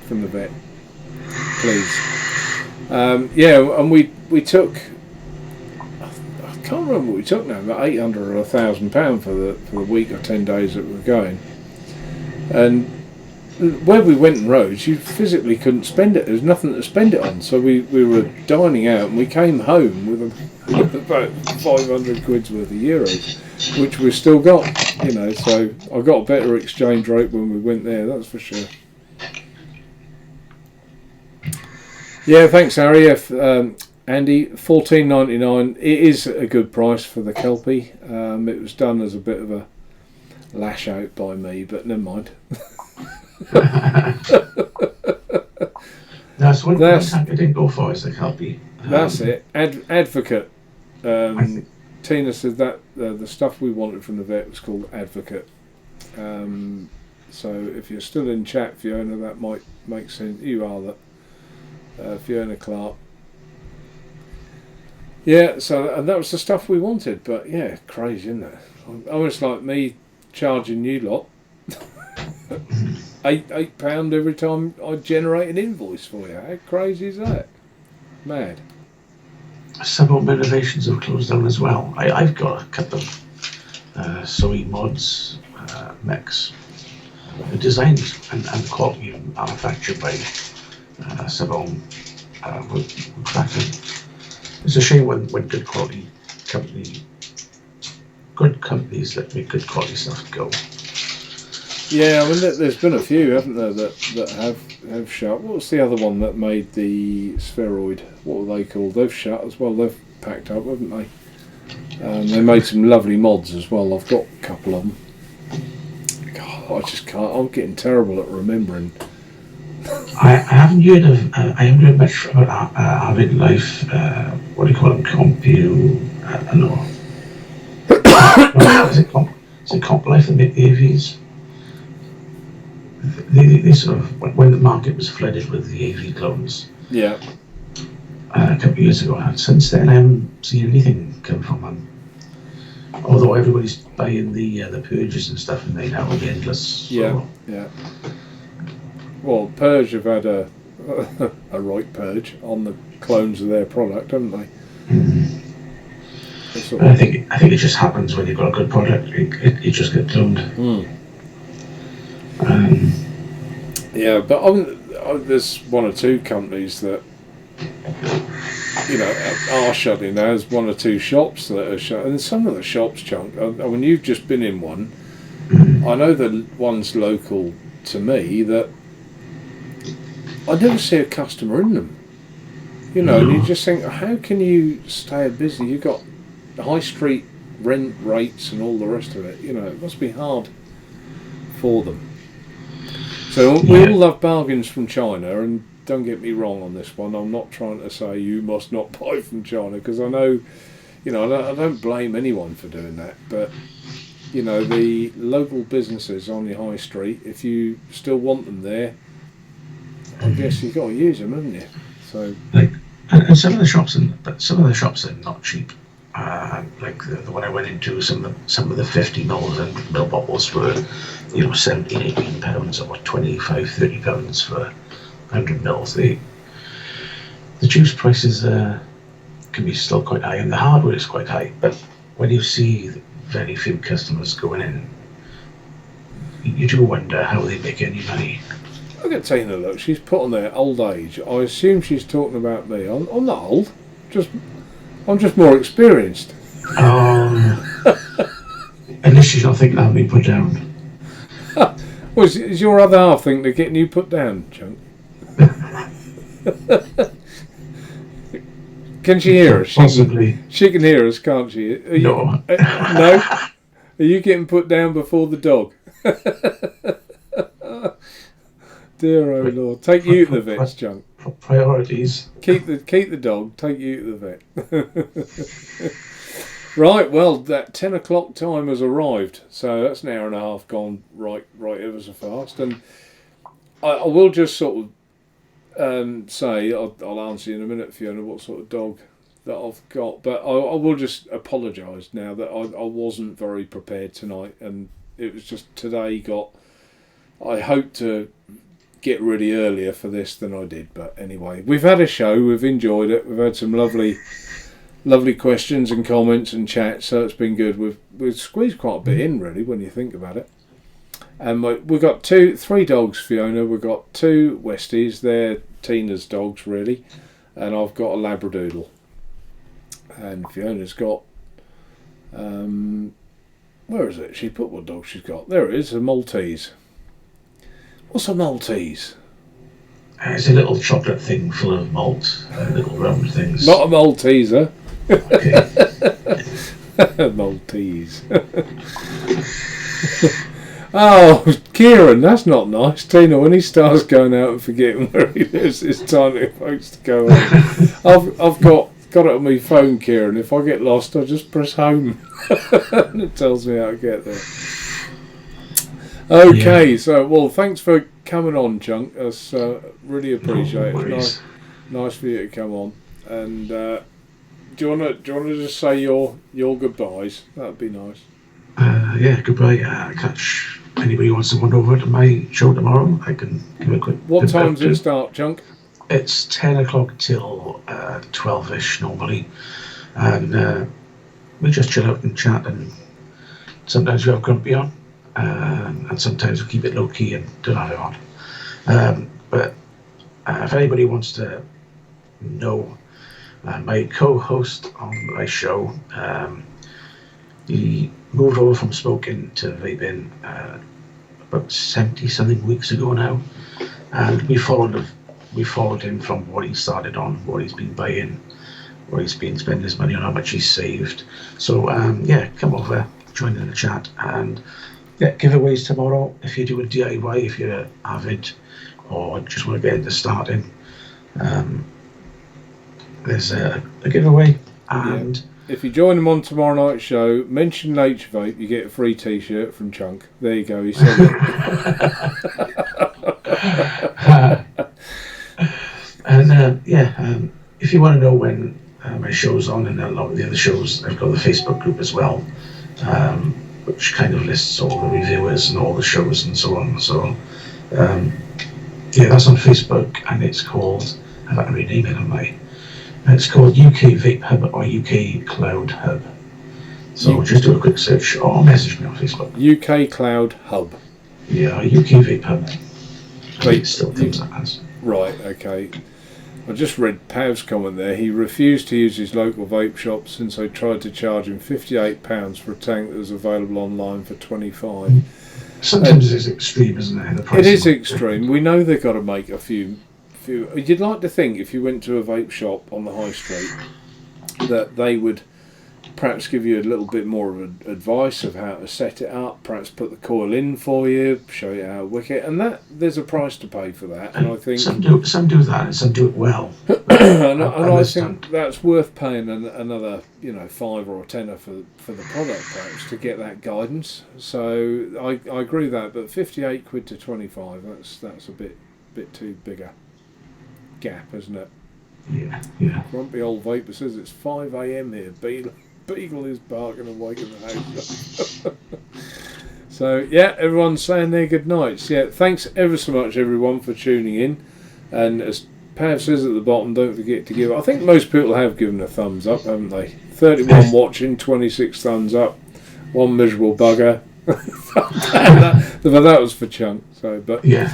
from the vet. Please. Yeah, and we took. I can't remember what we took now, about £800 or £1,000 for the week or 10 days that we were going. And where we went in Rhodes, you physically couldn't spend it. There was nothing to spend it on. So we were dining out, and we came home with about 500 quid's worth of euros, which we've still got. So I got a better exchange rate when we went there. That's for sure. Yeah, thanks, Harry. Andy, $14.99. It is a good price for the Kelpie. It was done as a bit of a lash out by me, but never mind. That's what I didn't go for, is the Kelpie. That's it. Advocate. Tina said that the stuff we wanted from the vet was called Advocate. So if you're still in chat, Fiona, that might make sense. You are that. Fiona Clark. Yeah, so and that was the stuff we wanted, but yeah, crazy, isn't it? Almost like me charging you lot £8 every time I generate an invoice for you. How crazy is that? Mad. Several innovations have closed down as well. I've got a couple of Soy mods, mechs, designed and quality manufactured by several Kraken. It's a shame when good quality good companies that make good quality stuff go. Yeah, I mean, there's been a few, haven't there, that have shut. What was the other one that made the spheroid? What were they called? They've shut as well. They've packed up, haven't they? They made some lovely mods as well. I've got a couple of them. God, I just can't. I'm getting terrible at remembering. I haven't heard much about Avid Life. What do you call them? Compu? No. Is it Comp Life that make the AVs? They sort of, when the market was flooded with the AV clones. Yeah. A couple of years ago, and since then I haven't seen anything come from them. Although everybody's buying the purges and stuff, and they now will be endless. So. Yeah. Well, Purge have had a right purge on the clones of their product, haven't they? Mm-hmm. I think it just happens when you've got a good product. You just get cloned. Yeah, but there's one or two companies that are shutting. There's one or two shops that are shut, and some of the shops, Chunk. I mean, you've just been in one. I know the ones local to me that I never see a customer in them. And you just think, how can you stay busy? You've got high street rent rates and all the rest of it. It must be hard for them. So we all love bargains from China, and don't get me wrong on this one. I'm not trying to say you must not buy from China, because I know, I don't blame anyone for doing that. But the local businesses on the high street, if you still want them there, I guess you've got to use them, haven't you? So, and some of the shops are not cheap. Like the one I went into, some of the 50 ml and ml bottles were, £17-18 or £25-30 for 100 mils. The juice prices can be still quite high, and the hardware is quite high. But when you see very few customers going in. You do wonder how they make any money. Look at Tina, look, she's put on there old age. I assume she's talking about me. I'm not old, I'm just more experienced. Unless she's not thinking I'll be put down. Well, is your other half think they're getting you put down, Chunk? Can she hear us? Possibly. She can hear us, can't she? No. No? Are you getting put down before the dog? Dear oh Lord. Take you to the vets, Chunk. Priorities. Keep the dog, take you to the vet. Right, well, that 10 o'clock time has arrived, so that's an hour and a half gone right ever so fast. And I will just sort of say, I'll answer you in a minute, Fiona, what sort of dog that I've got, but I will just apologise now that I wasn't very prepared tonight, and it was just today I hoped to get ready earlier for this than I did, but anyway, we've had a show, we've enjoyed it, we've had some lovely questions and comments and chat, so it's been good. We've squeezed quite a bit in, really, when you think about it. And we've got three dogs, Fiona. We've got two Westies. They're Tina's dogs, really. And I've got a Labradoodle. And Fiona's got... where is it? She put what dog she's got. There it is, a Maltese. What's a Maltese? It's a little chocolate thing full of malt, little round things. Not a Malteser. Okay. Maltese. Oh, Kieran, that's not nice. Tina, when he starts going out and forgetting where he lives, it's time for folks to go on. I've got it on my phone, Kieran. If I get lost, I just press home. And it tells me how to get there. Okay, yeah. So, well, thanks for coming on, Chunk. That's really appreciate it. Nice for you to come on. And do you wanna just say your goodbyes? That'd be nice. Yeah, goodbye. Catch anybody who wants to wander over to my show tomorrow. I can give a quick. What time does it start, Chunk? It's 10 o'clock till 12ish normally, and we just chill out and chat. And sometimes we have Grumpy on, and sometimes we keep it low key and don't have it on. But if anybody wants to know my co-host on my show, he moved over from smoking to vaping about 70-something weeks ago now, and we followed him from what he started on, what he's been buying, what he's been spending his money on, how much he's saved. So yeah, come over, join in the chat, and yeah, giveaways tomorrow. If you do a DIY, if you're avid or just want to get into starting, there's a giveaway. And yeah. If you join them on tomorrow night's show, mention Nature Vape, you get a free t-shirt from Chunk. There you go, he said it. And if you want to know when my show's on, and a lot of the other shows, I've got the Facebook group as well, which kind of lists all the reviewers and all the shows and so on. So yeah, that's on Facebook, and it's called, I've had to rename it, haven't I? It's called UK Vape Hub or UK Cloud Hub. So just do a quick search or message me on Facebook. UK Cloud Hub. Yeah, UK Vape Hub. Wait, still things like that. Right, okay. I just read Pav's comment there. He refused to use his local vape shop since they tried to charge him £58 for a tank that was available online for £25. Sometimes it's extreme, isn't it? The price it is extreme. We know they've got to make a few. You'd like to think if you went to a vape shop on the high street that they would perhaps give you a little bit more of advice of how to set it up, perhaps put the coil in for you, show you how to wick it, and that there's a price to pay for that. And I think some do that, and some do it well. and I think that's worth paying another, £5 or £10 for the product perhaps to get that guidance. So I agree with that, but £58 to £25, that's a bit too big a gap, isn't it? Yeah. Grumpy old Vapor says it's 5 a.m. here. Beagle is barking and waking the house up. So yeah, everyone's saying their good nights. Yeah, thanks ever so much everyone for tuning in. And as Pav says at the bottom, don't forget to give. I think most people have given a thumbs up, haven't they? 31 watching, 26 thumbs up. one miserable bugger. But that was for Chunk. So, but Yeah.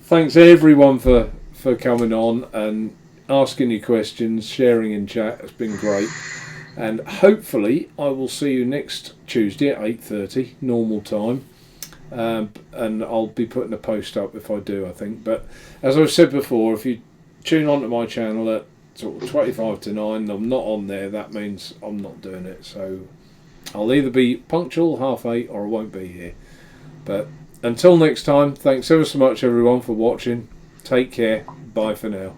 thanks everyone for coming on and asking your questions, sharing in chat. It's been great. And hopefully I will see you next Tuesday at 8:30 normal time. And I'll be putting a post up if I do, I think. But as I've said before, if you tune on to my channel at sort of 25 to 9 and I'm not on there, that means I'm not doing it. So I'll either be punctual 8:30 or I won't be here. But until next time, thanks ever so much everyone for watching. Take care. Bye for now.